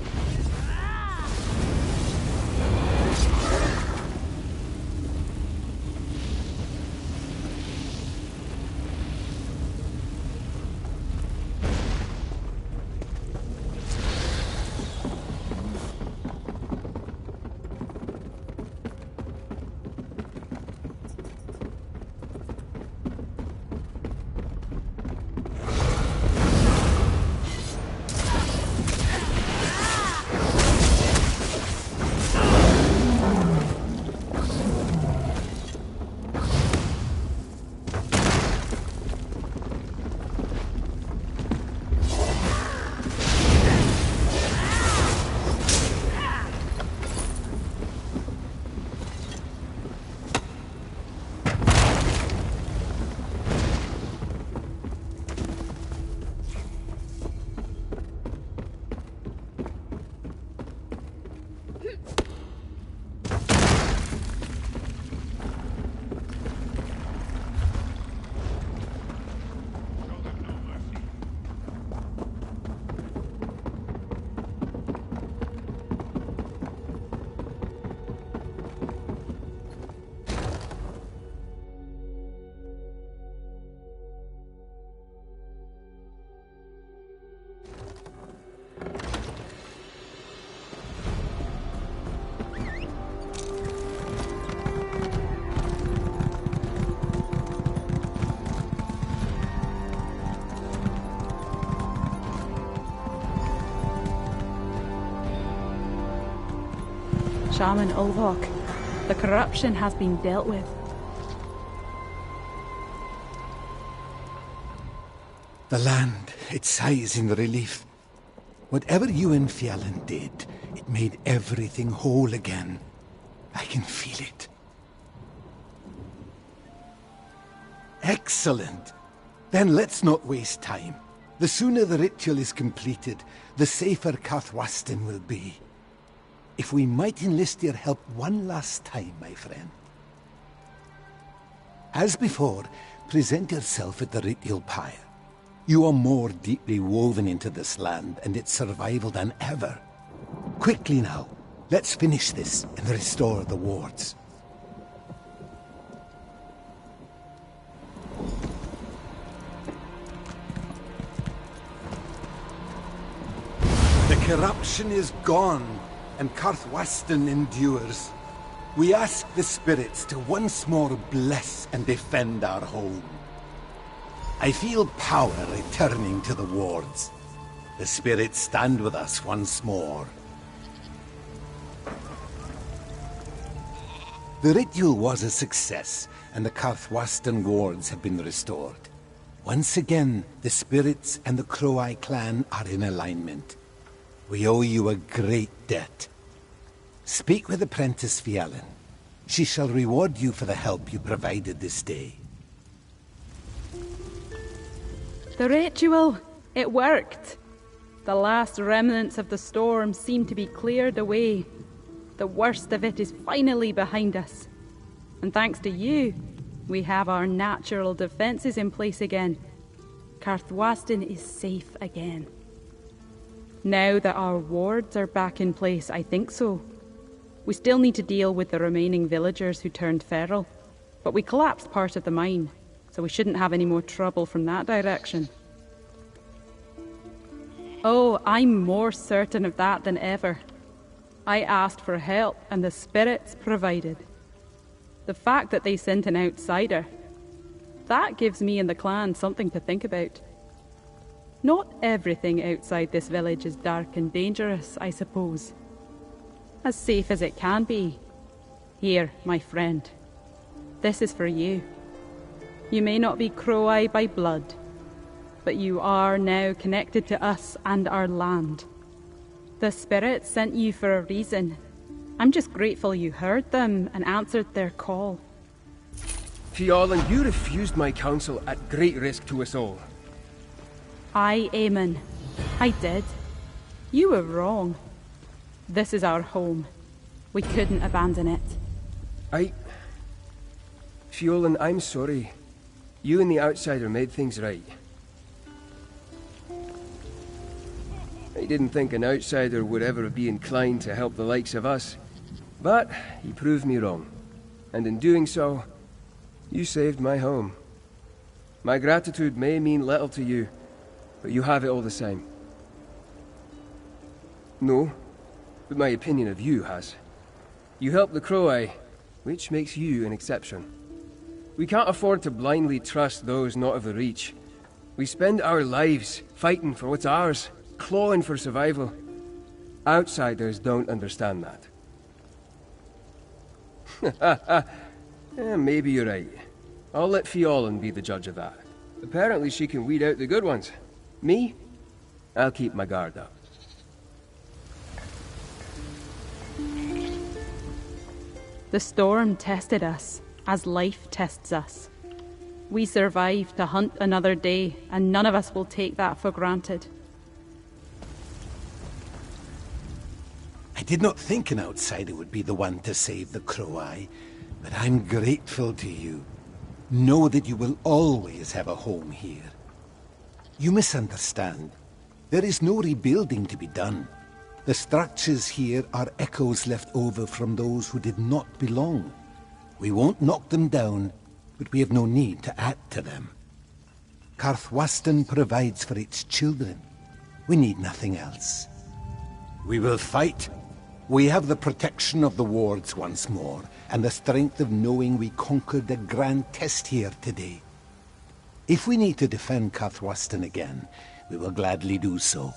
D: Shaman Ulvok. The corruption has been dealt with.
J: The land, it sighs in relief. Whatever you and Fjallan did, it made everything whole again. I can feel it. Excellent. Then let's not waste time. The sooner the ritual is completed, the safer Karthwasten will be. If we might enlist your help one last time, my friend. As before, present yourself at the ritual pyre. You are more deeply woven into this land and its survival than ever. Quickly now, let's finish this and restore the wards. The corruption is gone, and Karthwasten endures. We ask the spirits to once more bless and defend our home. I feel power returning to the wards. The spirits stand with us once more. The ritual was a success, and the Karthwasten wards have been restored. Once again, the spirits and the Crow-Eye clan are in alignment. We owe you a great debt. Speak with Apprentice Fjallan. She shall reward you for the help you provided this day.
D: The ritual! It worked! The last remnants of the storm seem to be cleared away. The worst of it is finally behind us. And thanks to you, we have our natural defenses in place again. Karthwasten is safe again. Now that our wards are back in place, I think so. We still need to deal with the remaining villagers who turned feral, but we collapsed part of the mine, so we shouldn't have any more trouble from that direction. Oh, I'm more certain of that than ever. I asked for help, and the spirits provided. The fact that they sent an outsider, that gives me and the clan something to think about. Not everything outside this village is dark and dangerous, I suppose. As safe as it can be. Here, my friend. This is for you. You may not be Crow-Eye by blood, but you are now connected to us and our land. The spirits sent you for a reason. I'm just grateful you heard them and answered their call.
B: Fjallan, you refused my counsel at great risk to us all.
D: Aye, Eamon. I did. You were wrong. This is our home. We couldn't abandon it.
B: Fjallan, I'm sorry. You and the outsider made things right. I didn't think an outsider would ever be inclined to help the likes of us. But he proved me wrong. And in doing so, you saved my home. My gratitude may mean little to you, but you have it all the same. No, but my opinion of you has. You helped the Crow-Eye, which makes you an exception. We can't afford to blindly trust those not of the Reach. We spend our lives fighting for what's ours, clawing for survival. Outsiders don't understand that. Maybe you're right. I'll let Fjallan be the judge of that. Apparently she can weed out the good ones. Me? I'll keep my guard up.
D: The storm tested us, as life tests us. We survived to hunt another day, and none of us will take that for granted.
J: I did not think an outsider would be the one to save the Crow-Eye, but I'm grateful to you. Know that you will always have a home here. You misunderstand. There is no rebuilding to be done. The structures here are echoes left over from those who did not belong. We won't knock them down, but we have no need to add to them. Karthwasten provides for its children. We need nothing else. We will fight. We have the protection of the wards once more, and the strength of knowing we conquered a grand test here today. If we need to defend Karthwasten again, we will gladly do so.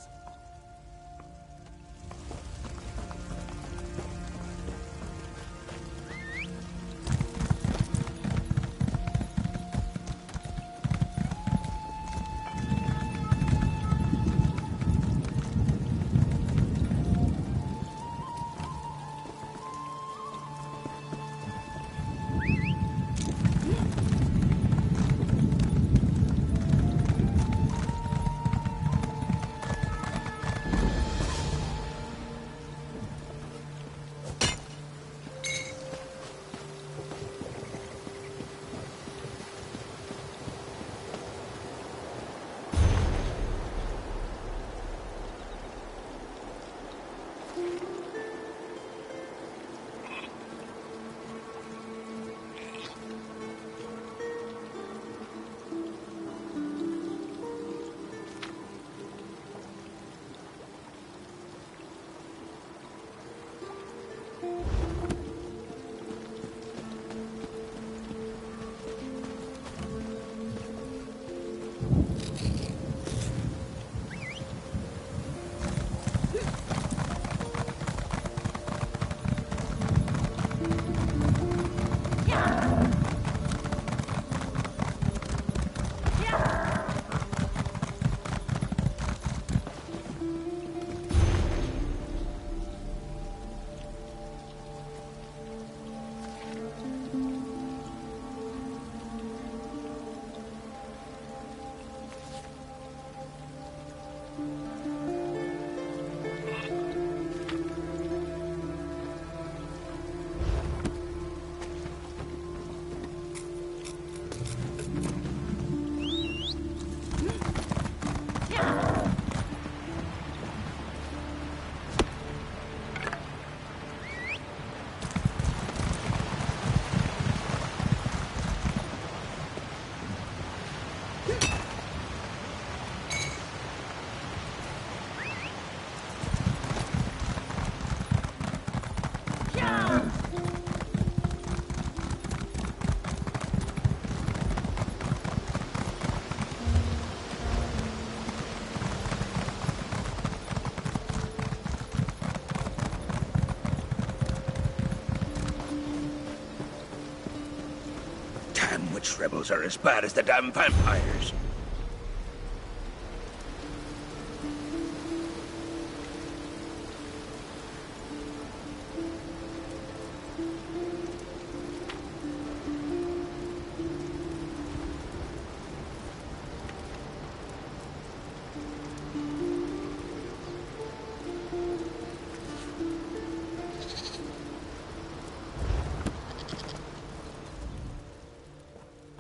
F: rebels are as bad as the damn vampires.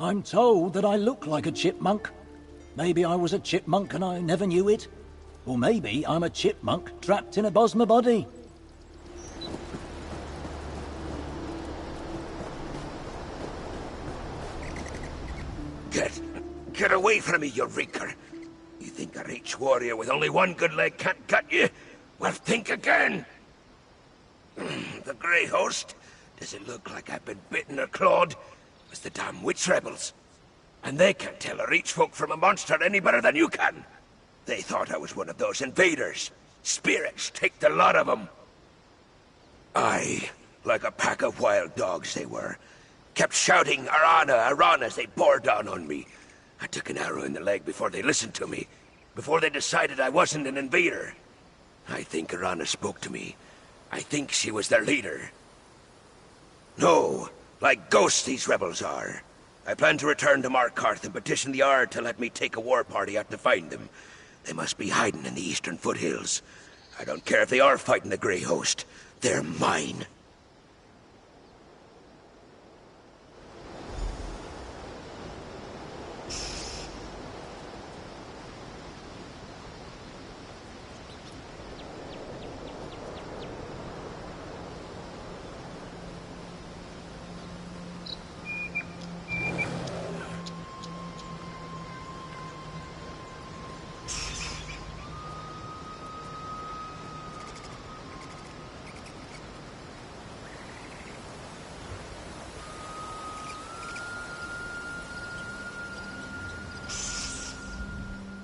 L: I'm told that I look like a chipmunk. Maybe I was a chipmunk and I never knew it. Or maybe I'm a chipmunk trapped in a Bosma body.
F: Get away from me, you reeker! You think a rich warrior with only one good leg can't gut you? Well, think again! The Grey Host? Does it look like I've been bitten or clawed? It's the damn witch rebels. And they can't tell a reach folk from a monster any better than you can. They thought I was one of those invaders. Spirits, take the lot of them. Aye, like a pack of wild dogs they were. Kept shouting Arana, Arana as they bore down on me. I took an arrow in the leg before they listened to me. Before they decided I wasn't an invader. I think Arana spoke to me. I think she was their leader. No, like ghosts these rebels are. I plan to return to Markarth and petition the Ard to let me take a war party out to find them. They must be hiding in the eastern foothills. I don't care if they are fighting the Grey Host. They're mine.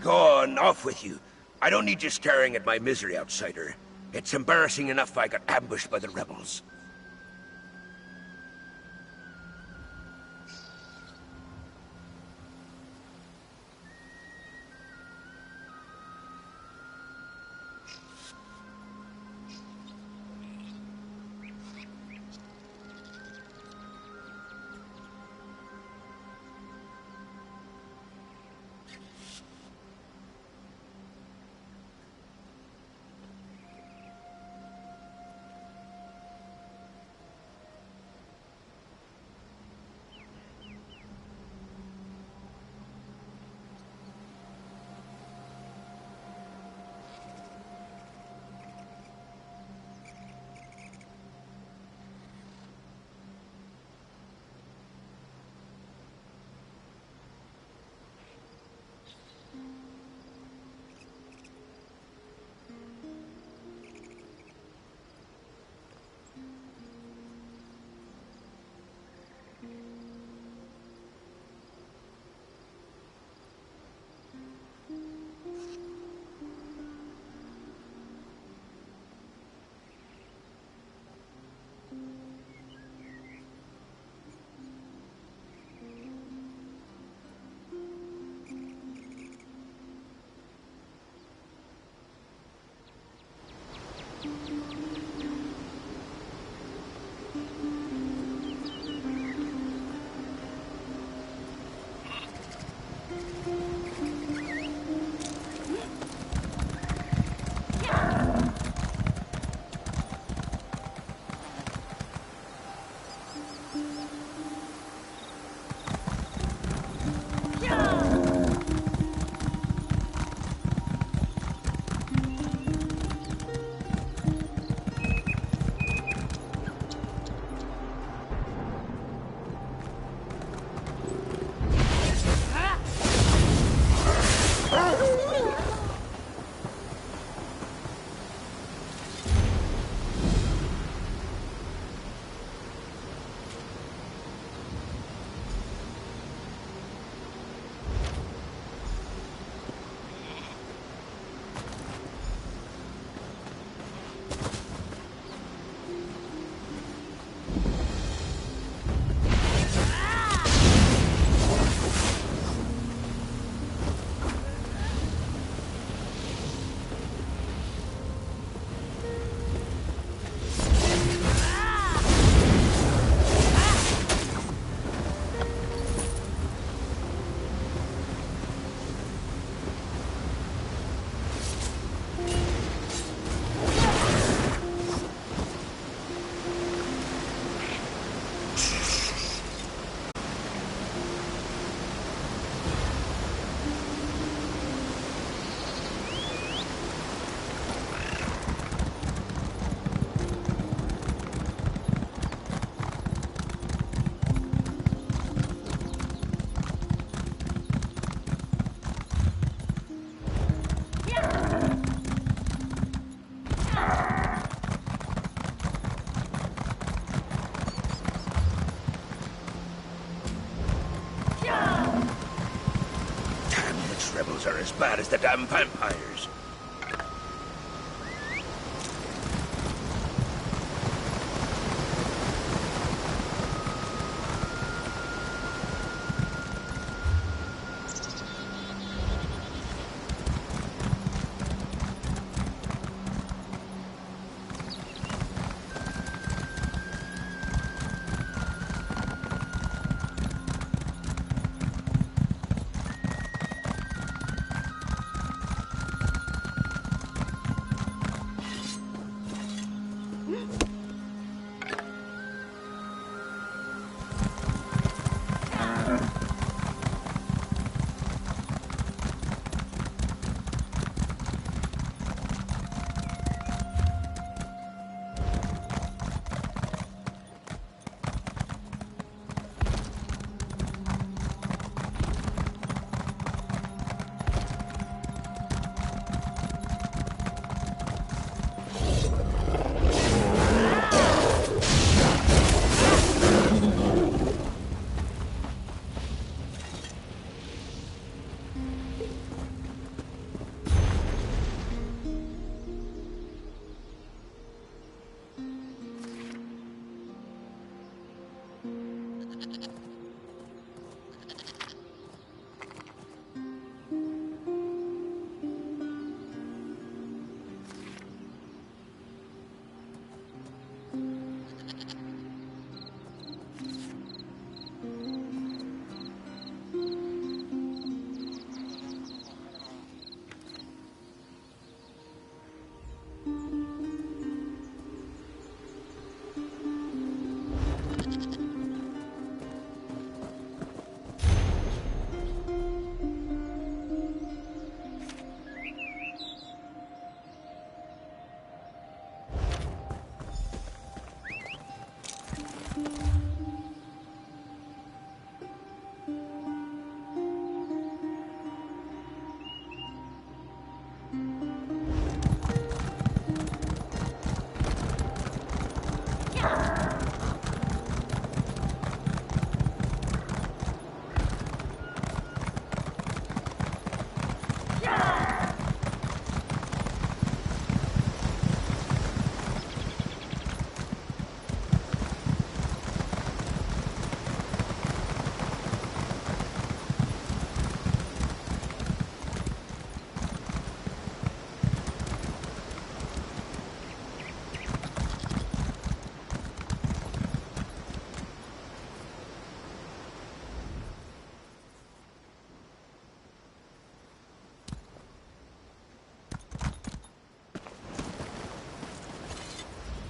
F: Go on, off with you. I don't need you staring at my misery, outsider. It's embarrassing enough I got ambushed by the rebels. bad as the damn vampires.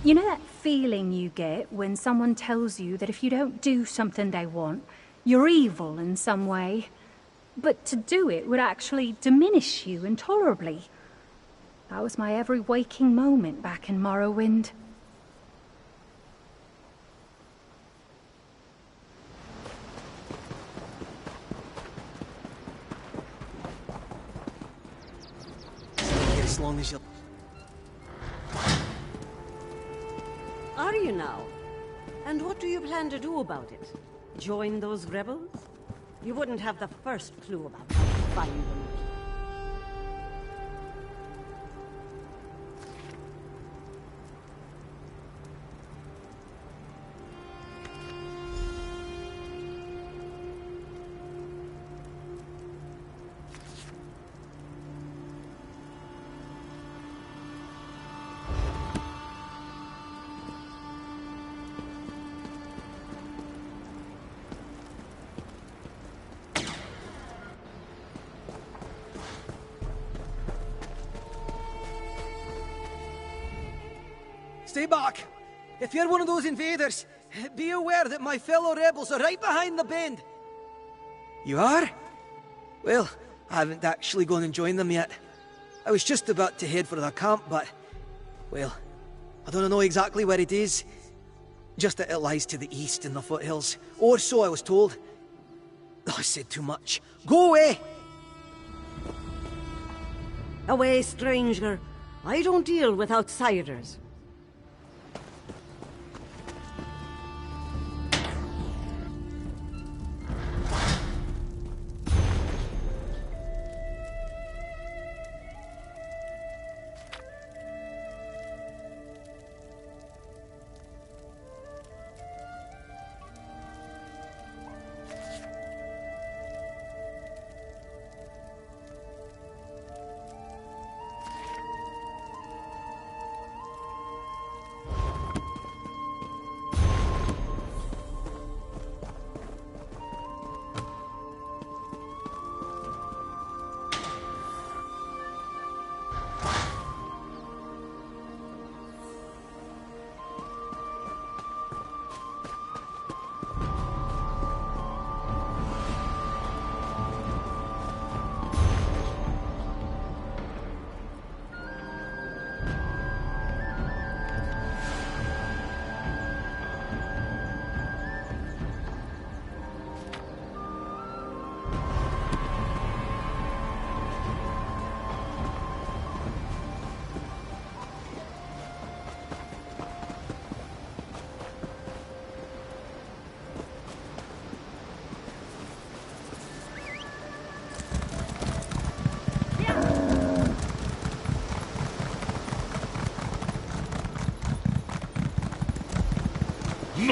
K: You know that feeling you get when someone tells you that if you don't do something they want, you're evil in some way? But to do it would actually diminish you intolerably. That was my every waking moment back in Morrowind.
M: As long as you...
H: Are you now? And what do you plan to do about it? Join those rebels? You wouldn't have the first clue about how to find them.
M: Stay back! If you're one of those invaders, be aware that my fellow rebels are right behind the bend. You are? Well, I haven't actually gone and joined them yet. I was just about to head for their camp, but... well, I don't know exactly where it is. Just that it lies to the east in the foothills. Or so I was told. Oh, I said too much. Go away!
H: Away, stranger. I don't deal with outsiders.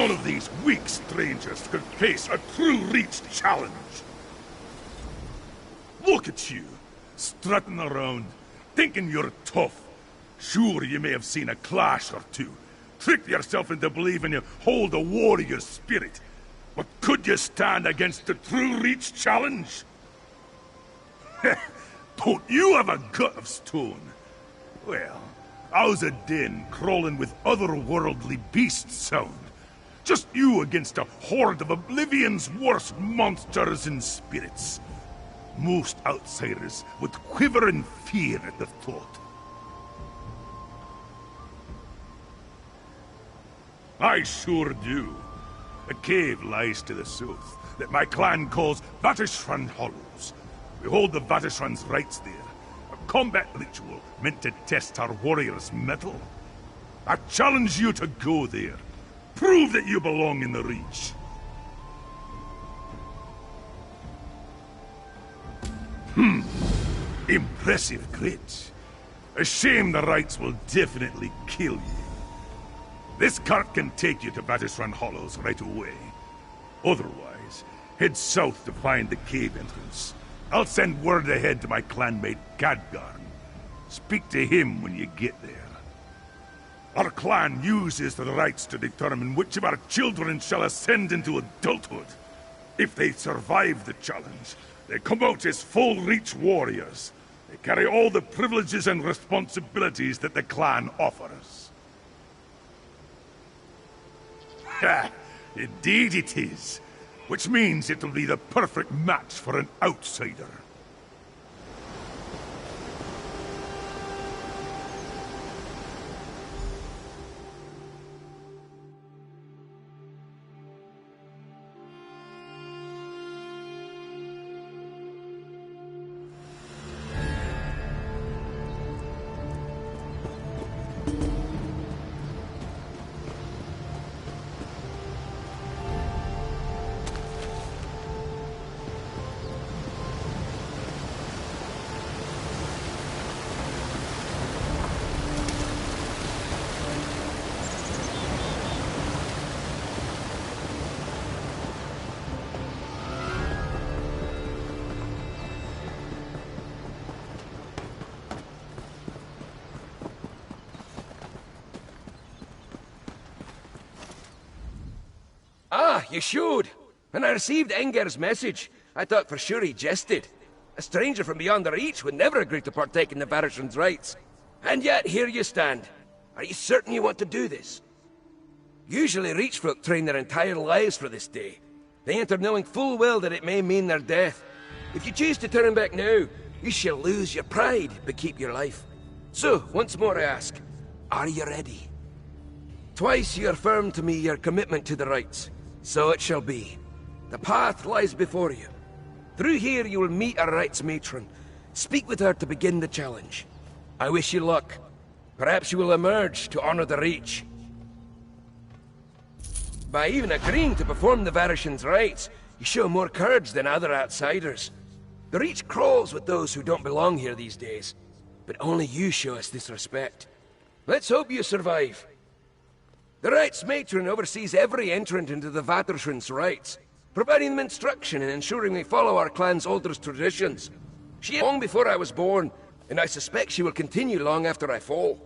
N: None of these weak strangers could face a true Reach challenge. Look at you, strutting around, thinking you're tough. Sure, you may have seen a clash or two, tricked yourself into believing you hold a warrior spirit. But could you stand against the true Reach challenge? Don't you have a gut of stone? Well, how's a den crawling with otherworldly beasts sound? Just you against a horde of Oblivion's worst monsters and spirits. Most outsiders would quiver in fear at the thought. I sure do. A cave lies to the south that my clan calls Vatishran Hollows. We hold the Vatishran's rites there. A combat ritual meant to test our warriors' mettle. I challenge you to go there. Prove that you belong in the Reach. Impressive grit. A shame the rites will definitely kill you. This cart can take you to Vatishran Hollows right away. Otherwise, head south to find the cave entrance. I'll send word ahead to my clanmate Khadgarn. Speak to him when you get there. Our clan uses the rites to determine which of our children shall ascend into adulthood. If they survive the challenge, they come out as full Reach warriors. They carry all the privileges and responsibilities that the clan offers. Ha! Indeed it is. Which means it'll be the perfect match for an outsider.
F: Ah, you should. When I received Enger's message, I thought for sure he jested. A stranger from beyond the Reach would never agree to partake in the Varishran's rites. And yet, here you stand. Are you certain you want to do this? Usually Reach folk train their entire lives for this day. They enter knowing full well that it may mean their death. If you choose to turn back now, you shall lose your pride, but keep your life. So, once more I ask, are you ready? Twice you affirmed to me your commitment to the rites. So it shall be. The path lies before you. Through here you will meet our rites matron. Speak with her to begin the challenge. I wish you luck. Perhaps you will emerge to honor the Reach. By even agreeing to perform the Varishran's rites, you show more courage than other outsiders. The Reach crawls with those who don't belong here these days. But only you show us this respect. Let's hope you survive. The rites matron oversees every entrant into the Vatishran's rites, providing them instruction and ensuring they follow our clan's oldest traditions. She long before I was born, and I suspect she will continue long after I fall.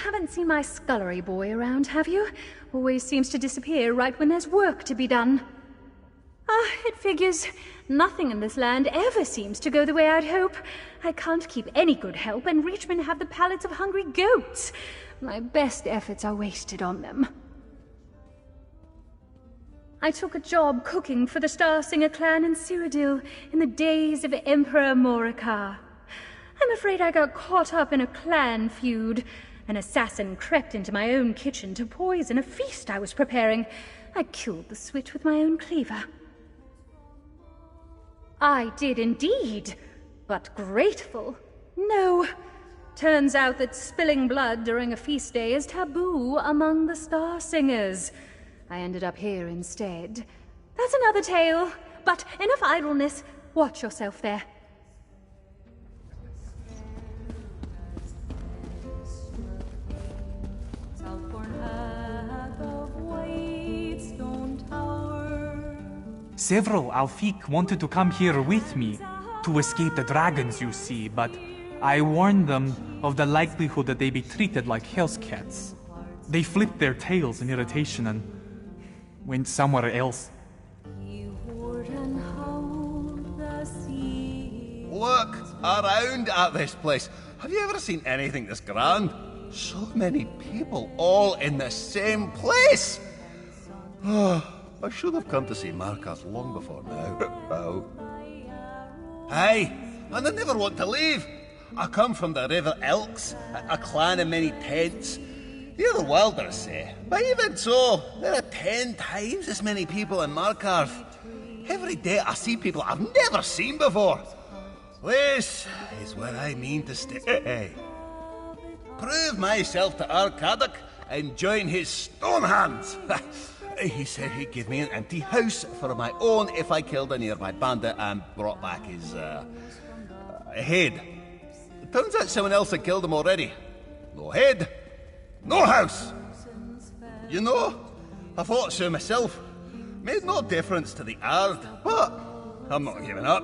K: haven't seen my scullery boy around, have you? Always seems to disappear right when there's work to be done. It figures. Nothing in this land ever seems to go the way I'd hope. I can't keep any good help, and Reachmen have the palates of hungry goats. My best efforts are wasted on them. I took a job cooking for the Starsinger clan in Cyrodiil in the days of Emperor Markarth. I'm afraid I got caught up in a clan feud. An assassin crept into my own kitchen to poison a feast I was preparing. I killed the switch with my own cleaver. I did indeed, but grateful? No. Turns out that spilling blood during a feast day is taboo among the Starsingers. I ended up here instead. That's another tale, but enough idleness. Watch yourself there.
O: Several Alfiq wanted to come here with me to escape the dragons, you see, but I warned them of the likelihood that they be treated like house cats. They flipped their tails in irritation and went somewhere else.
I: Look around at this place. Have you ever seen anything this grand? So many people all in the same place. I should have come to see Markarth long before now. Aye, and I never want to leave. I come from the River Elks, a clan of many tents. You're the wilderness, say. But even so, there are 10 times as many people in Markarth. Every day I see people I've never seen before. This is where I mean to stay. Prove myself to Arkadok and join his stone hands. He said he'd give me an empty house for my own if I killed a nearby bandit and brought back his, head. It turns out someone else had killed him already. No head, no house. You know, I thought so myself. Made no difference to the Ard, but I'm not giving up.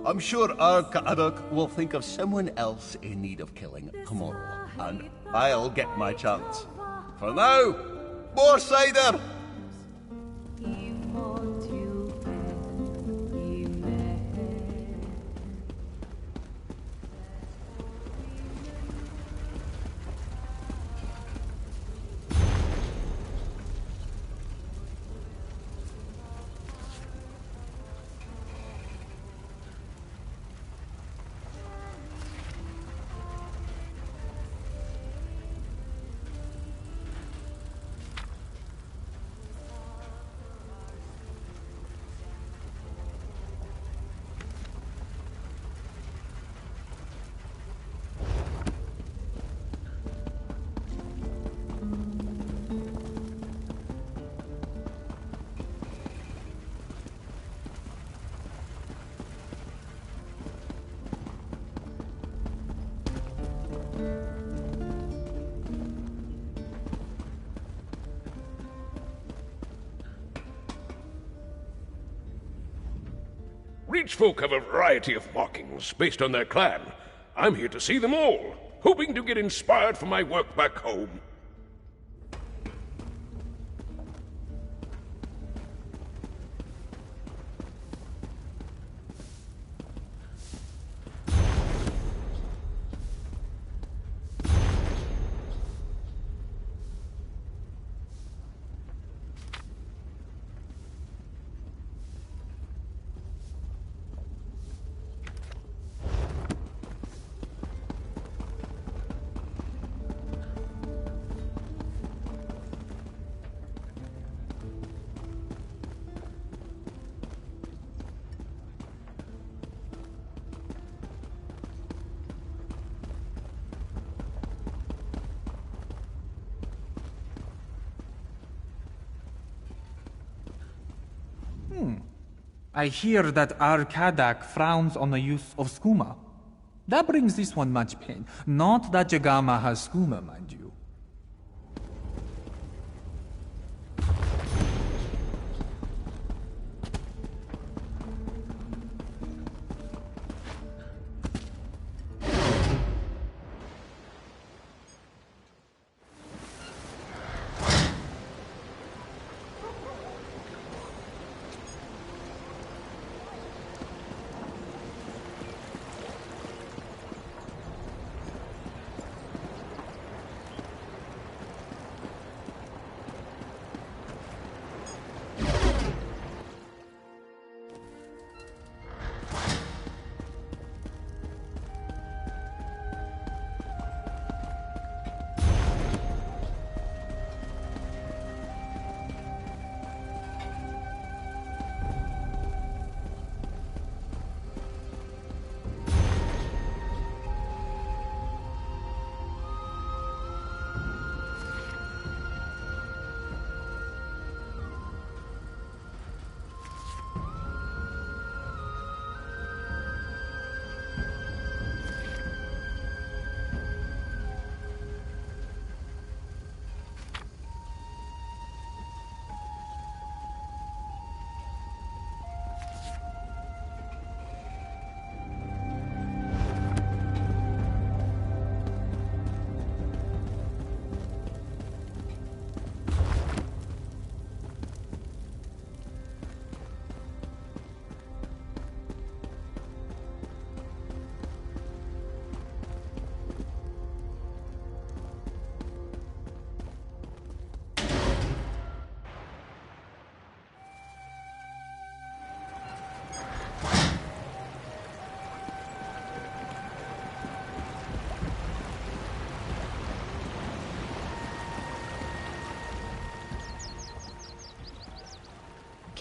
I: I'm sure Arkadok will think of someone else in need of killing tomorrow, and I'll get my chance. For now, more cider!
F: Reach folk have a variety of markings based on their clan. I'm here to see them all, hoping to get inspired for my work back home.
O: I hear that Arkadok frowns on the use of skooma. That brings this one much pain. Not that Jagama has skooma, mind you.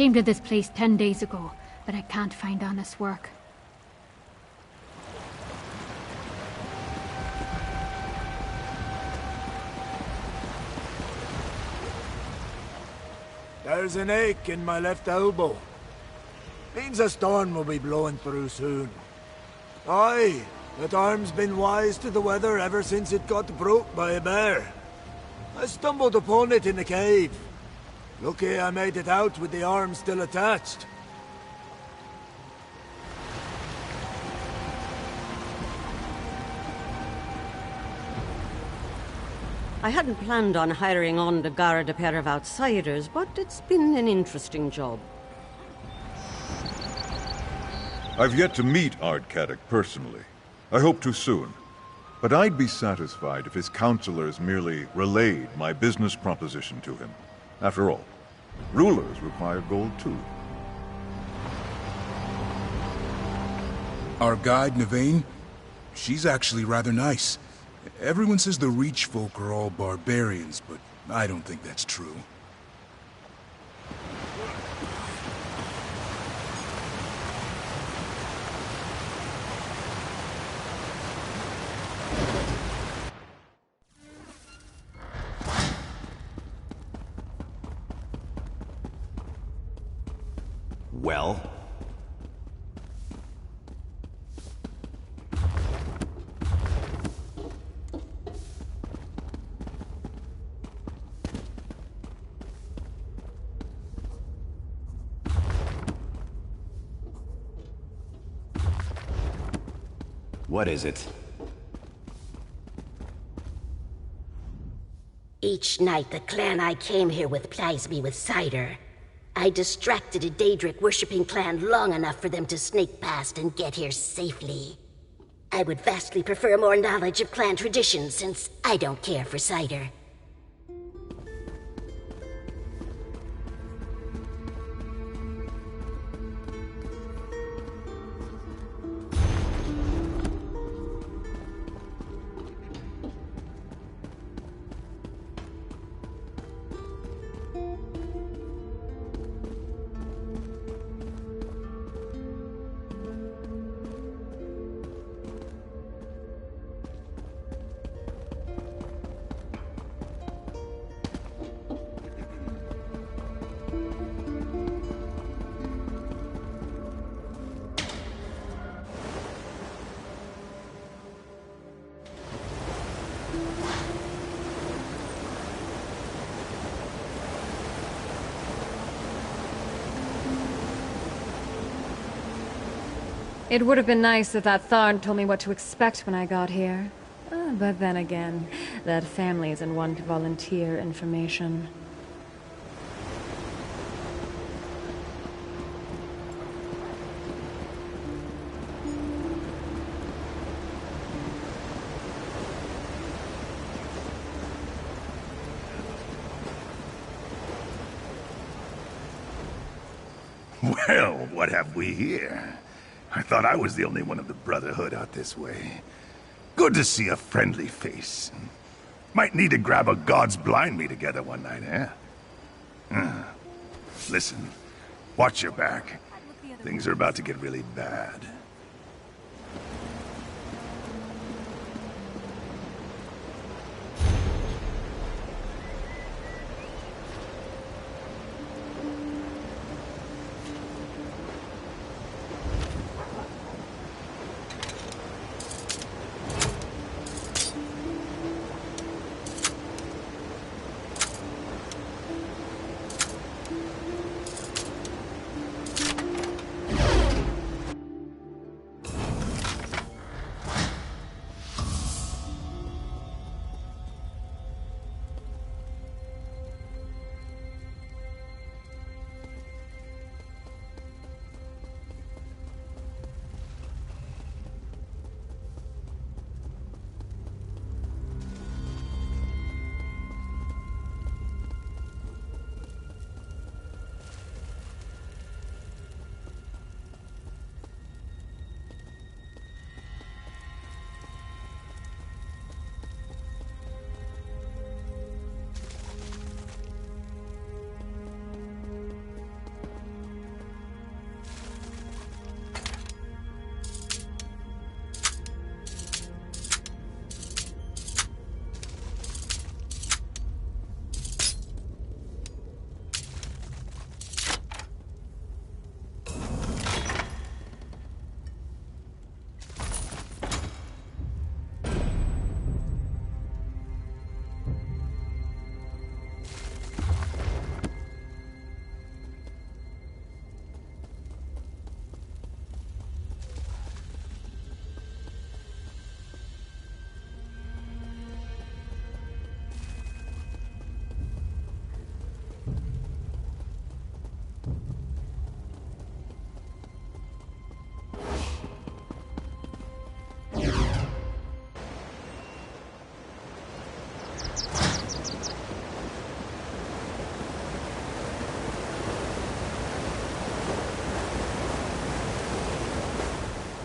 K: Came to this place 10 days ago, but I can't find honest work.
P: There's an ache in my left elbow. Means a storm will be blowing through soon. Aye, that arm's been wise to the weather ever since it got broke by a bear. I stumbled upon it in the cave. Lucky I made it out with the arm still attached.
H: I hadn't planned on hiring on to guard a pair of outsiders, but it's been an interesting job.
Q: I've yet to meet Ardcatic personally. I hope to soon. But I'd be satisfied if his counselors merely relayed my business proposition to him. After all, rulers require gold too.
R: Our guide, Navain, she's actually rather nice. Everyone says the Reach folk are all barbarians, but I don't think that's true.
S: Well? What is it?
T: Each night, the clan I came here with plies me with cider. I distracted a Daedric-worshipping clan long enough for them to sneak past and get here safely. I would vastly prefer more knowledge of clan traditions, since I don't care for cider.
A: It would have been nice if that Tharn told me what to expect when I got here. But then again, that family isn't one to volunteer information.
N: Well, what have we here? I thought I was the only one of the Brotherhood out this way. Good to see a friendly face. Might need to grab a God's Blind Me together one night, eh? Listen, watch your back. Things are about to get really bad.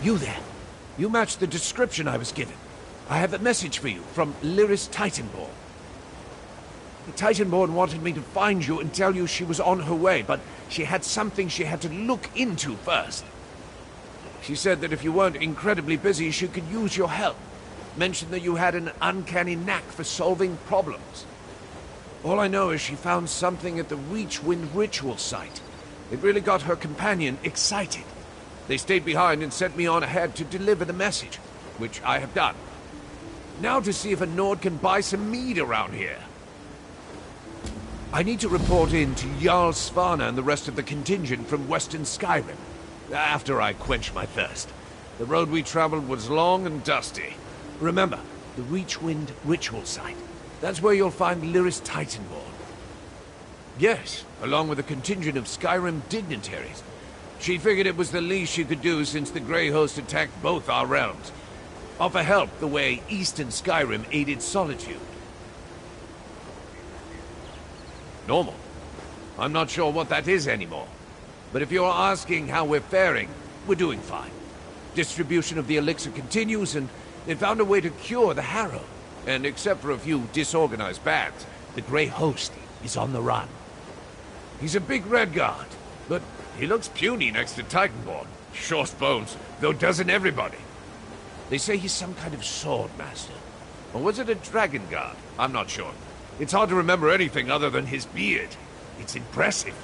F: You there. You match the description I was given. I have a message for you from Lyris Titanborn. The Titanborn wanted me to find you and tell you she was on her way, but she had something she had to look into first. She said that if you weren't incredibly busy, she could use your help. Mentioned that you had an uncanny knack for solving problems. All I know is she found something at the Reachwind ritual site. It really got her companion excited. They stayed behind and sent me on ahead to deliver the message, which I have done. Now to see if a Nord can buy some mead around here. I need to report in to Jarl Svanna and the rest of the contingent from Western Skyrim, after I quench my thirst. The road we traveled was long and dusty. Remember, the Reachwind ritual site. That's where you'll find Lyris Titanborn. Yes, along with a contingent of Skyrim dignitaries. She figured it was the least she could do since the Grey Host attacked both our realms. Offer help the way Eastern Skyrim aided Solitude. Normal. I'm not sure what that is anymore. But if you're asking how we're faring, we're doing fine. Distribution of the elixir continues, and they found a way to cure the Harrow. And except for a few disorganized bands, the Grey Host is on the run. He's a big red guard, but he looks puny next to Titanborn. Short bones, though doesn't everybody. They say he's some kind of sword master. Or was it a dragon guard? I'm not sure. It's hard to remember anything other than his beard. It's impressive.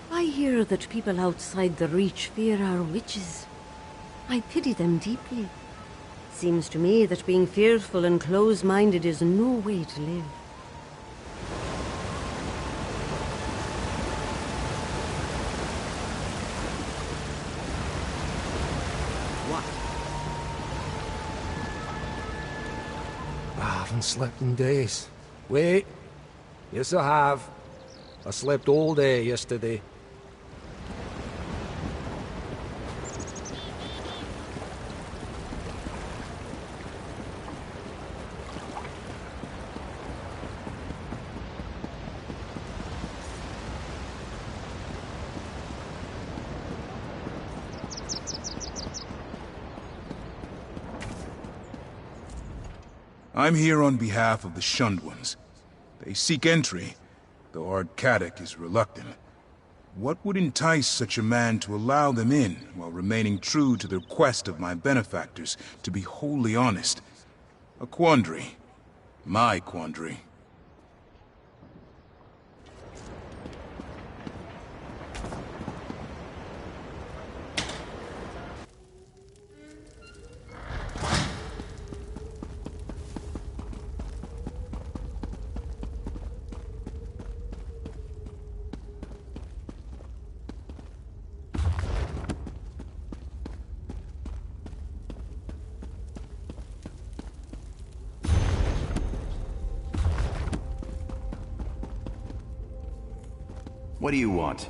H: I hear that people outside the Reach fear our witches. I pity them deeply. Seems to me that being fearful and close-minded is no way to live.
F: What?
P: I haven't slept in days. Wait. Yes, I have. I slept all day yesterday.
R: I'm here on behalf of the Shunned Ones. They seek entry, though Ardkadik is reluctant. What would entice such a man to allow them in, while remaining true to the request of my benefactors to be wholly honest? A quandary. My quandary.
S: What do you want?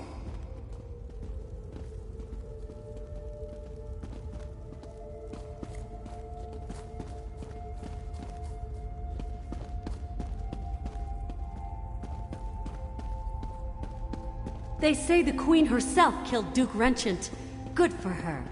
U: They say the Queen herself killed Duke Renchant. Good for her.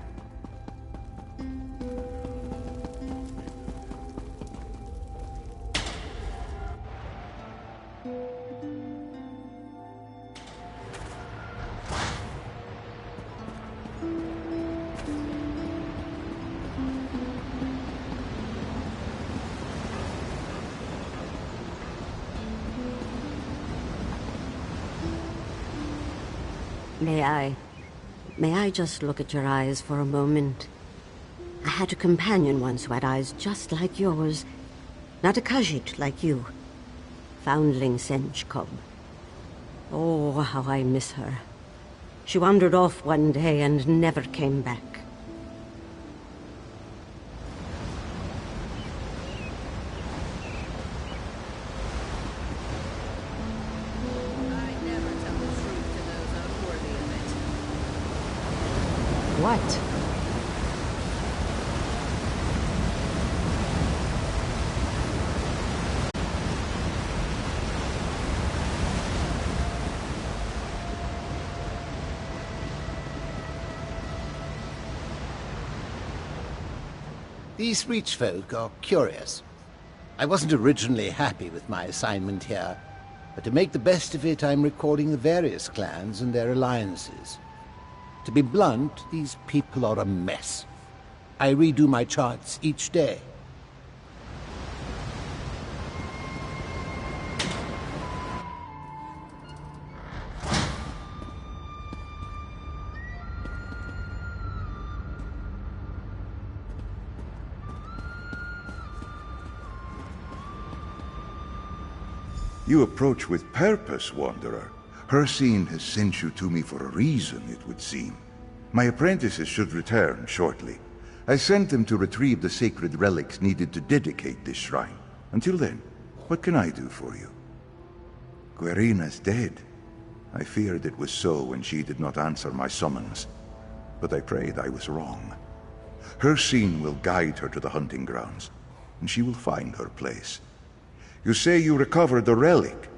H: May I just look at your eyes for a moment? I had a companion once who had eyes just like yours. Not a Khajiit like you. Foundling Sench cub. Oh, how I miss her. She wandered off one day and never came back.
A: what?
J: These Reach folk are curious. I wasn't originally happy with my assignment here, but to make the best of it, I'm recording the various clans and their alliances. To be blunt, these people are a mess. I redo my charts each day.
Q: You approach with purpose, Wanderer. Hircine has sent you to me for a reason, it would seem. My apprentices should return shortly. I sent them to retrieve the sacred relics needed to dedicate this shrine. Until then, what can I do for you? Guerina's dead. I feared it was so when she did not answer my summons. But I prayed I was wrong. Hircine will guide her to the hunting grounds, and she will find her place. You say you recovered the relic,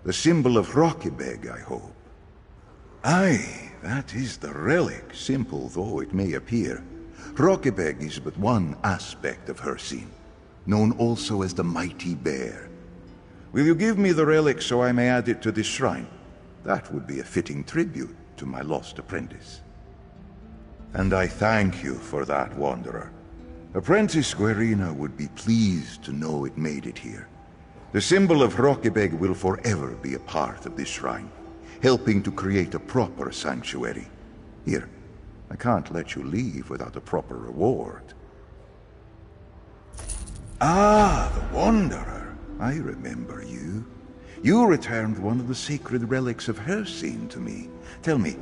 Q: the symbol of Hrokkibeg, I hope. Aye, that is the relic, simple though it may appear. Hrokkibeg is but one aspect of Hircine, known also as the Mighty Bear. Will you give me the relic so I may add it to this shrine? That would be a fitting tribute to my lost apprentice. And I thank you for that, Wanderer. Apprentice Guerina would be pleased to know it made it here. The symbol of Hrokkibeg will forever be a part of this shrine, helping to create a proper sanctuary. Here, I can't let you leave without a proper reward. Ah, the Wanderer. I remember you. You returned one of the sacred relics of Hircine to me. Tell me,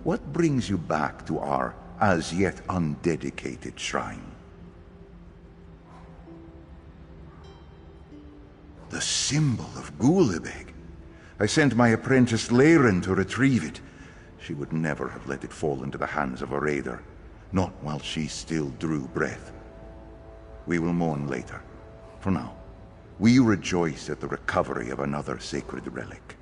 Q: what brings you back to our as yet undedicated shrine? The symbol of Gulabeg. I sent my apprentice Leyren to retrieve it. She would never have let it fall into the hands of a raider, not while she still drew breath. We will mourn later. For now, we rejoice at the recovery of another sacred relic.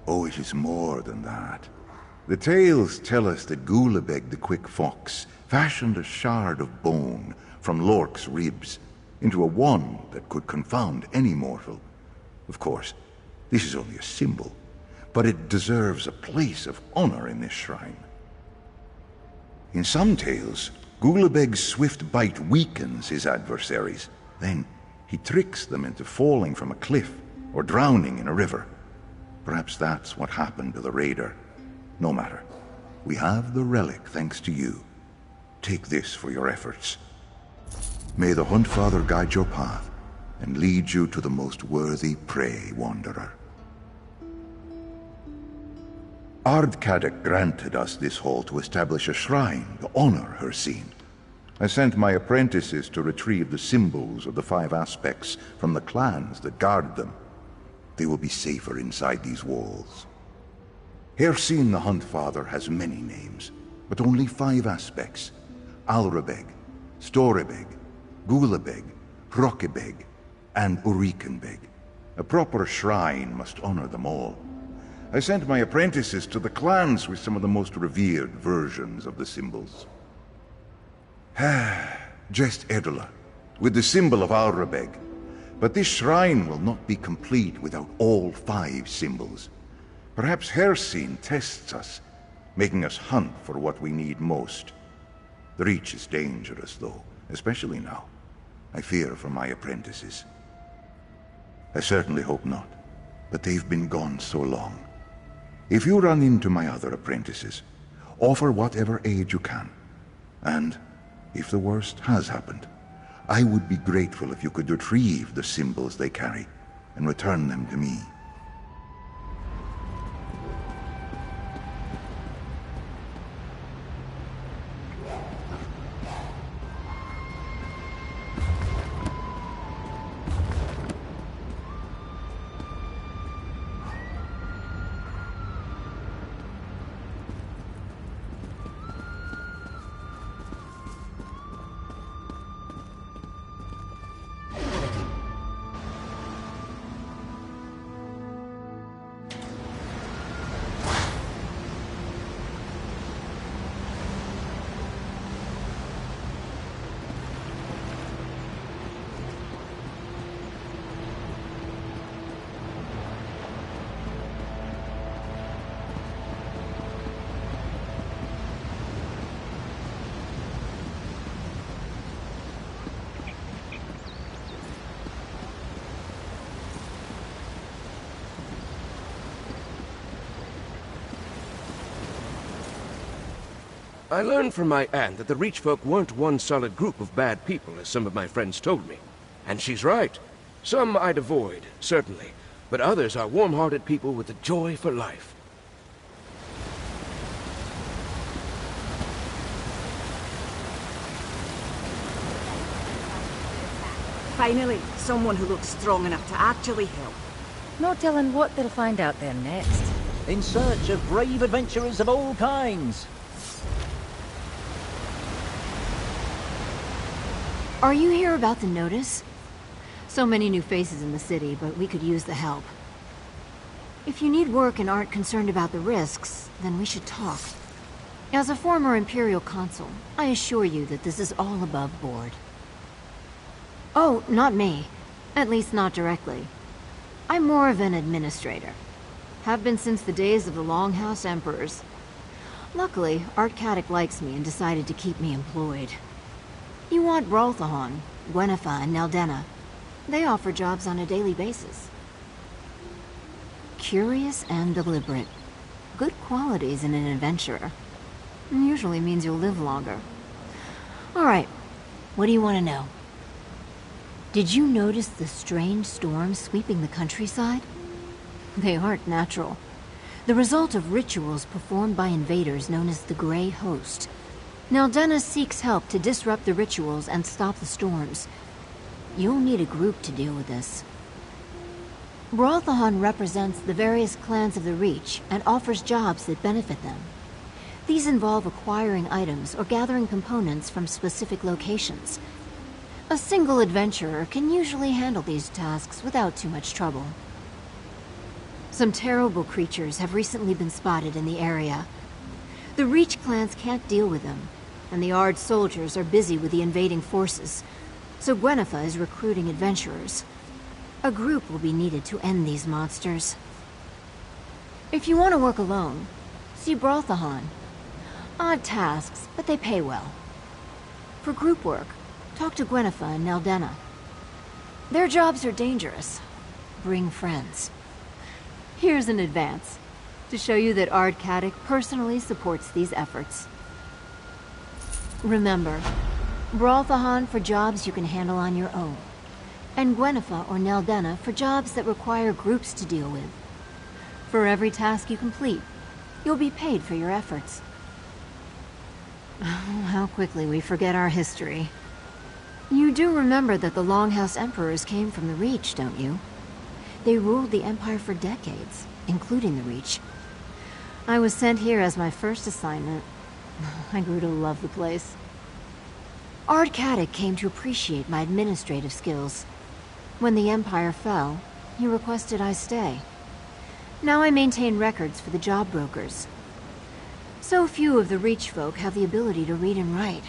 Q: Oh, it is more than that. The tales tell us that Gulabeg the Quick Fox fashioned a shard of bone from Lork's ribs into a wand that could confound any mortal. Of course, this is only a symbol, but it deserves a place of honor in this shrine. In some tales, Gulabeg's swift bite weakens his adversaries. Then he tricks them into falling from a cliff or drowning in a river. Perhaps that's what happened to the raider. No matter. We have the relic thanks to you. Take this for your efforts. May the Huntfather guide your path and lead you to the most worthy prey, Wanderer. Ardkadek granted us this hall to establish a shrine to honor Hircine. I sent my apprentices to retrieve the symbols of the 5 aspects from the clans that guard them. They will be safer inside these walls. Hircine the Huntfather has many names, but only 5 aspects. Alrabeg, Storebeg, Gulabeg, Hrokkibeg, and Urikenbeg. A proper shrine must honor them all. I sent my apprentices to the clans with some of the most revered versions of the symbols. Just Edola, with the symbol of Alrabeg. But this shrine will not be complete without all 5 symbols. Perhaps Hircine tests us, making us hunt for what we need most. The Reach is dangerous, though, especially now. I fear for my apprentices. I certainly hope not, but they've been gone so long. If you run into my other apprentices, offer whatever aid you can. And, if the worst has happened, I would be grateful if you could retrieve the symbols they carry and return them to me.
F: I learned from my aunt that the Reach folk weren't one solid group of bad people, as some of my friends told me. And she's right. Some I'd avoid, certainly, but others are warm-hearted people with a joy for life.
G: Finally, someone who looks strong enough to actually help. No telling what they'll find out there next.
L: In search of brave adventurers of all kinds.
C: Are you here about the notice? So many new faces in the city, but we could use the help. If you need work and aren't concerned about the risks, then we should talk. As a former Imperial consul, I assure you that this is all above board. Oh, not me. At least not directly. I'm more of an administrator. Have been since the days of the Longhouse Emperors. Luckily, Art Caddock likes me and decided to keep me employed. You want Brolthahon, Gwennifa, and Neldenna. They offer jobs on a daily basis. Curious and deliberate. Good qualities in an adventurer. Usually means you'll live longer. Alright, what do you want to know? Did you notice the strange storms sweeping the countryside? They aren't natural. The result of rituals performed by invaders known as the Grey Host. Neldenna seeks help to disrupt the rituals and stop the storms. You'll need a group to deal with this. Brolthahon represents the various clans of the Reach and offers jobs that benefit them. These involve acquiring items or gathering components from specific locations. A single adventurer can usually handle these tasks without too much trouble. Some terrible creatures have recently been spotted in the area. The Reach clans can't deal with them, and the Ard soldiers are busy with the invading forces, so Gwennifa is recruiting adventurers. A group will be needed to end these monsters. If you want to work alone, see Brolthahon. Odd tasks, but they pay well. For group work, talk to Gwennifa and Neldenna. Their jobs are dangerous. Bring friends. Here's an advance, to show you that Ard Caddock personally supports these efforts. Remember, Brolthahon for jobs you can handle on your own, and Gwennifa or Neldenna for jobs that require groups to deal with. For every task you complete, you'll be paid for your efforts. Oh, how quickly we forget our history. You do remember that the Longhouse Emperors came from the Reach, don't you? They ruled the Empire for decades, including the Reach. I was sent here as my first assignment. I grew to love the place. Ard Caddock came to appreciate my administrative skills. When the Empire fell, he requested I stay. Now I maintain records for the job brokers. So few of the Reach folk have the ability to read and write,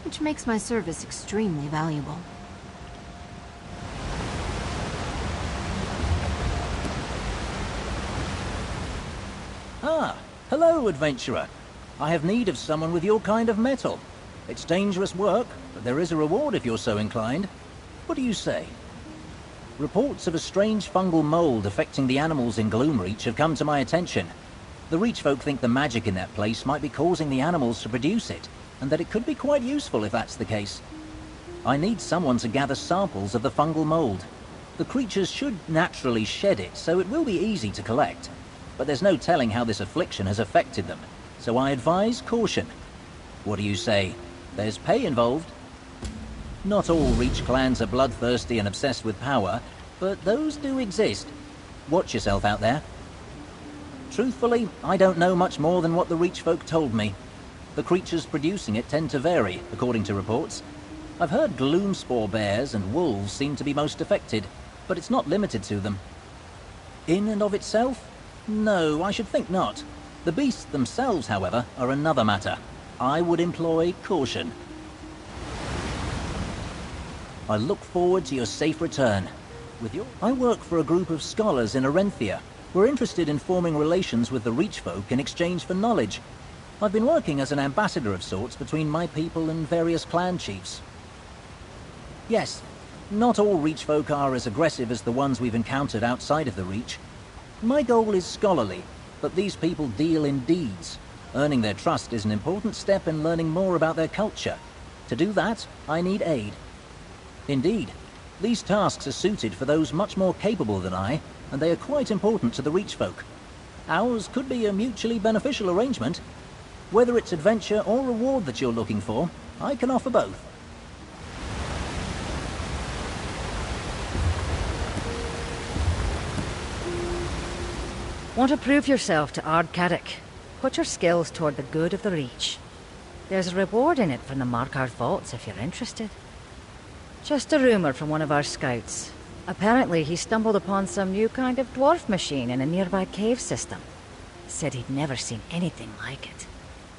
C: which makes my service extremely valuable.
L: Ah, hello, adventurer. I have need of someone with your kind of metal. It's dangerous work, but there is a reward if you're so inclined. What do you say? Reports of a strange fungal mold affecting the animals in Gloomreach have come to my attention. The Reach folk think the magic in that place might be causing the animals to produce it, and that it could be quite useful if that's the case. I need someone to gather samples of the fungal mold. The creatures should naturally shed it, so it will be easy to collect. But there's no telling how this affliction has affected them, so I advise caution. What do you say? There's pay involved. Not all Reach clans are bloodthirsty and obsessed with power, but those do exist. Watch yourself out there. Truthfully, I don't know much more than what the Reach folk told me. The creatures producing it tend to vary, according to reports. I've heard gloomspore bears and wolves seem to be most affected, but it's not limited to them. In and of itself? No, I should think not. The beasts themselves, however, are another matter. I would employ caution. I look forward to your safe return. I work for a group of scholars in Arenthia. We're interested in forming relations with the Reach folk in exchange for knowledge. I've been working as an ambassador of sorts between my people and various clan chiefs. Yes, not all Reach folk are as aggressive as the ones we've encountered outside of the Reach. My goal is scholarly, but these people deal in deeds. Earning their trust is an important step in learning more about their culture. To do that, I need aid. Indeed, these tasks are suited for those much more capable than I, and they are quite important to the Reach folk. Ours could be a mutually beneficial arrangement. Whether it's adventure or reward that you're looking for, I can offer both.
G: Want to prove yourself to Ardcaddock? Put your skills toward the good of the Reach. There's a reward in it from the Markarth vaults if you're interested. Just a rumor from one of our scouts. Apparently he stumbled upon some new kind of dwarf machine in a nearby cave system. Said he'd never seen anything like it.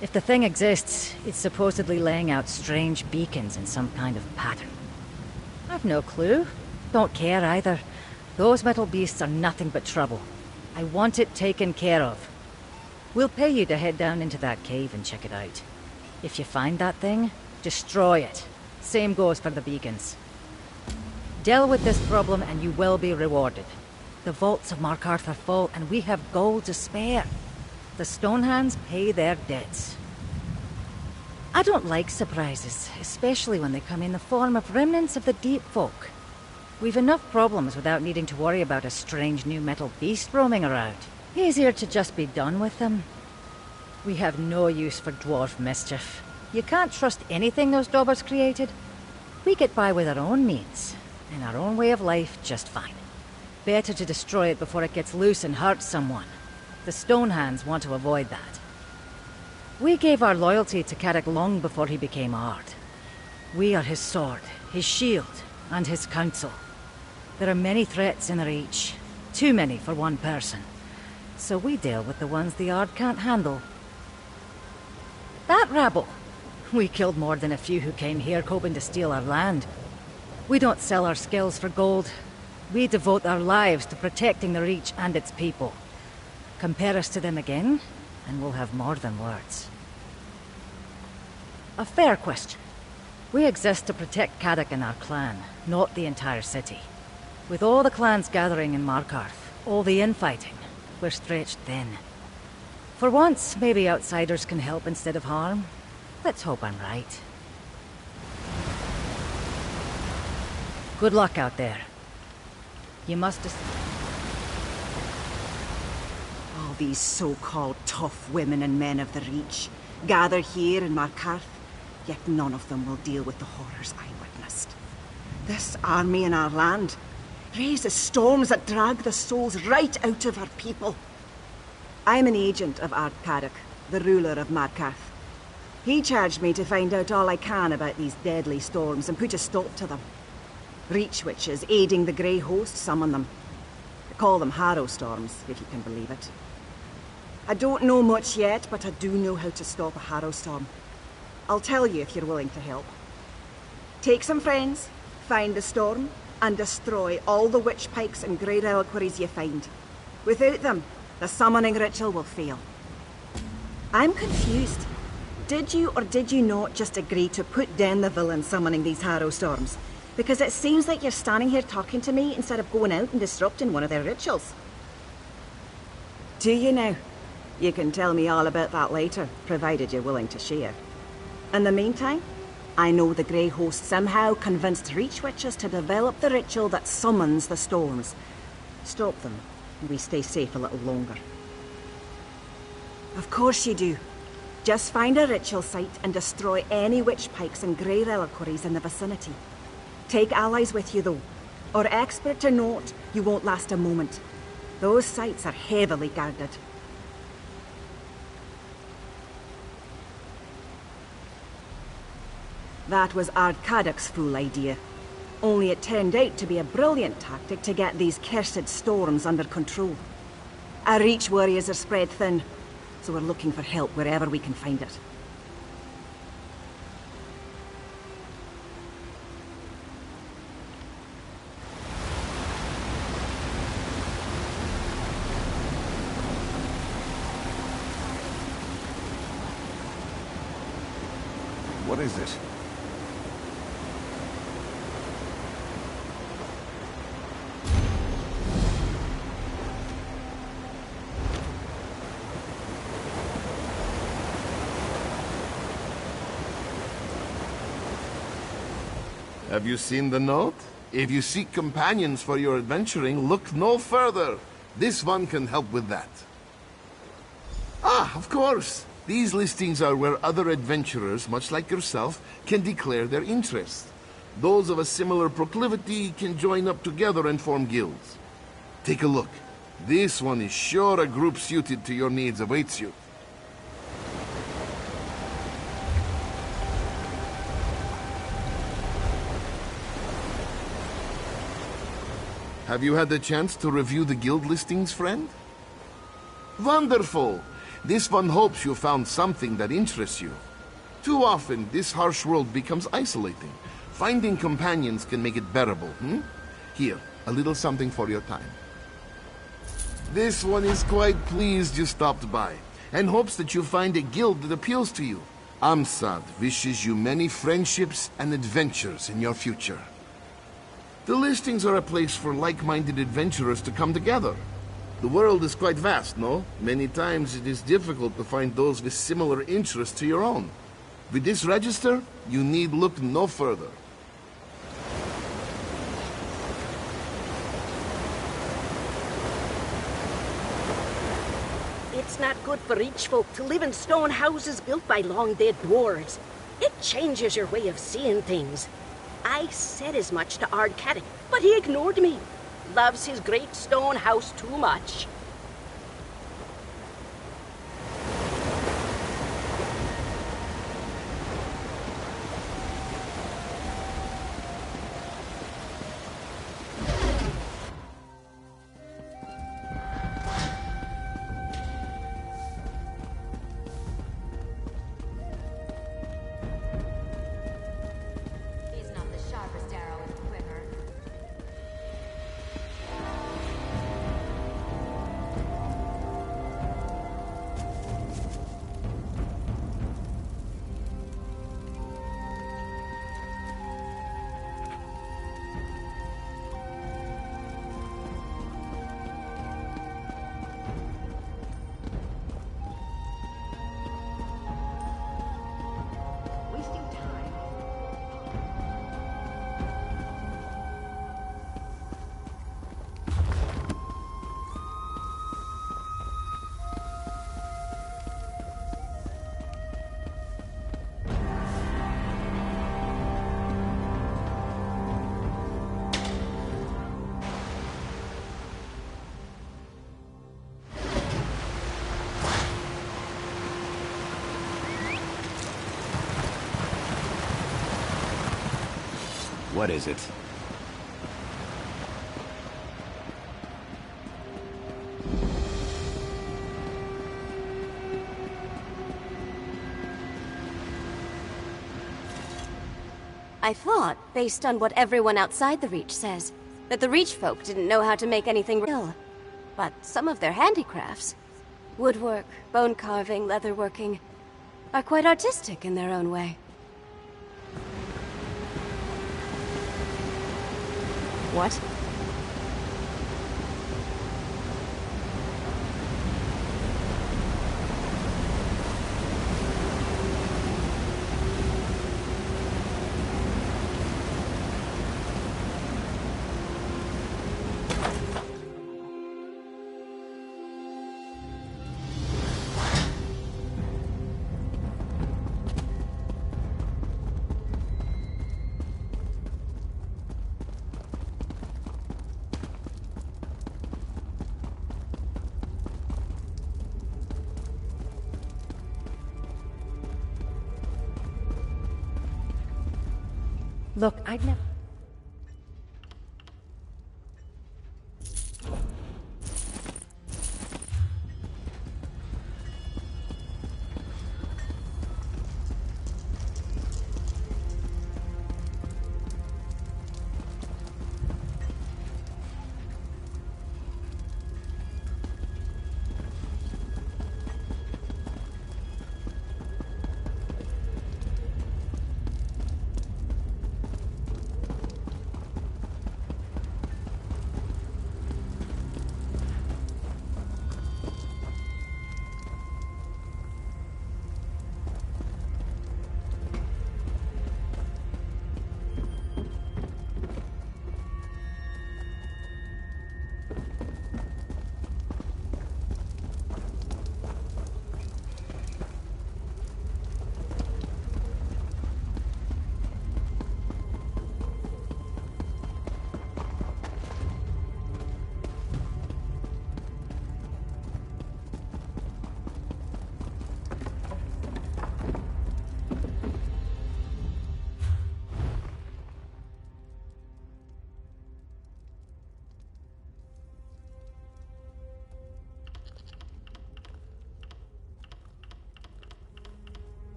G: If the thing exists, it's supposedly laying out strange beacons in some kind of pattern. I've no clue. Don't care either. Those metal beasts are nothing but trouble. I want it taken care of. We'll pay you to head down into that cave and check it out. If you find that thing, destroy it. Same goes for the beacons. Deal with this problem and you will be rewarded. The vaults of Markarth are full and we have gold to spare. The Stonehands pay their debts. I don't like surprises, especially when they come in the form of remnants of the deep folk. We've enough problems without needing to worry about a strange new metal beast roaming around. Easier to just be done with them. We have no use for dwarf mischief. You can't trust anything those daubers created. We get by with our own means, in our own way of life just fine. Better to destroy it before it gets loose and hurts someone. The Stonehands want to avoid that. We gave our loyalty to Caddock long before he became Ard. We are his sword, his shield, and his counsel. There are many threats in the Reach. Too many for one person. So we deal with the ones the Ard can't handle. That rabble! We killed more than a few who came here hoping to steal our land. We don't sell our skills for gold. We devote our lives to protecting the Reach and its people. Compare us to them again, and we'll have more than words. A fair question. We exist to protect Caddock and our clan, not the entire city. With all the clans gathering in Markarth, all the infighting, we're stretched thin. For once, maybe outsiders can help instead of harm. Let's hope I'm right. Good luck out there. You must all these so-called tough women and men of the Reach gather here in Markarth, yet none of them will deal with the horrors I witnessed. This army in our land raises storms that drag the souls right out of our people. I'm an agent of Ardcaddock, the ruler of Markarth. He charged me to find out all I can about these deadly storms and put a stop to them. Reach witches aiding the Grey Host summon them. They call them harrow storms, if you can believe it. I don't know much yet, but I do know how to stop a harrow storm. I'll tell you if you're willing to help. Take some friends, find the storm, and destroy all the witch pikes and grey reliquaries you find. Without them, the summoning ritual will fail. I'm confused. Did you or did you not just agree to put down the villain summoning these harrow storms? Because it seems like you're standing here talking to me instead of going out and disrupting one of their rituals. Do you now? You can tell me all about that later, provided you're willing to share. In the meantime, I know the Grey Host somehow convinced Reach witches to develop the ritual that summons the storms. Stop them, and we stay safe a little longer. Of course you do. Just find a ritual site and destroy any witch pikes and grey reliquaries in the vicinity. Take allies with you though, or expert or not, you won't last a moment. Those sites are heavily guarded. That was Ardcaddock's fool idea. Only it turned out to be a brilliant tactic to get these cursed storms under control. Our Reach warriors are spread thin, so we're looking for help wherever we can find it.
Q: What is it?
E: Have you seen the note? If you seek companions for your adventuring, look no further. This one can help with that. Ah, of course. These listings are where other adventurers, much like yourself, can declare their interest. Those of a similar proclivity can join up together and form guilds. Take a look. This one is sure a group suited to your needs awaits you. Have you had the chance to review the guild listings, friend? Wonderful! This one hopes you found something that interests you. Too often, this harsh world becomes isolating. Finding companions can make it bearable, Here, a little something for your time. This one is quite pleased you stopped by, and hopes that you find a guild that appeals to you. Amsad wishes you many friendships and adventures in your future. The listings are a place for like-minded adventurers to come together. The world is quite vast, no? Many times it is difficult to find those with similar interests to your own. With this register, you need look no further.
T: It's not good for each folk to live in stone houses built by long-dead dwarves. It changes your way of seeing things. I said as much to Ardcatic, but he ignored me. Loves his great stone house too much.
S: What is it?
V: I thought, based on what everyone outside the Reach says, that the Reach folk didn't know how to make anything real. But some of their handicrafts, woodwork, bone carving, leatherworking, are quite artistic in their own way. What?
G: Look, I'd never...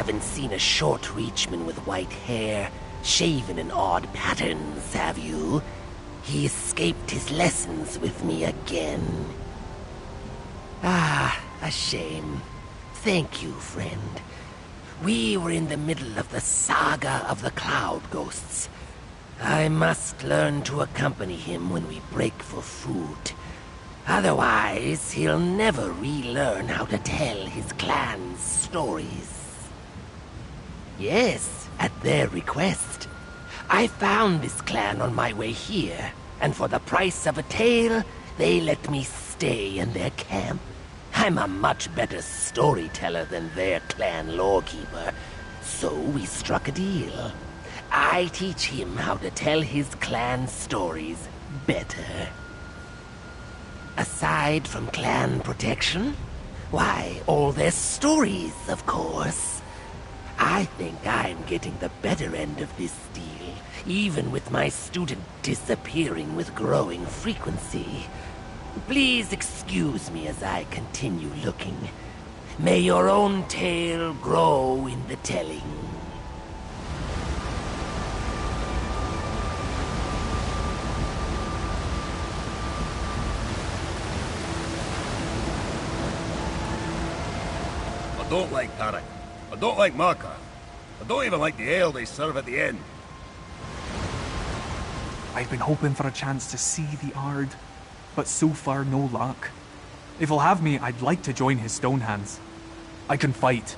B: haven't seen a short reachman with white hair, shaven in odd patterns, have you? He escaped his lessons with me again. Ah, a shame. Thank you, friend. We were in the middle of the saga of the Cloud Ghosts. I must learn to accompany him when we break for food. Otherwise, he'll never relearn how to tell his clan's stories. Yes, at their request. I found this clan on my way here, and for the price of a tale, they let me stay in their camp. I'm a much better storyteller than their clan lawkeeper, so we struck a deal. I teach him how to tell his clan stories better. Aside from clan protection, why, all their stories, of course. I think I'm getting the better end of this deal, even with my student disappearing with growing frequency. Please excuse me as I continue looking. May your own tale grow in the telling.
I: I don't like Tarek. I don't like Markarth. I don't even like the ale they serve at the end.
O: I've been hoping for a chance to see the Ard, but so far no luck. If he'll have me, I'd like to join his Stonehands. I can fight,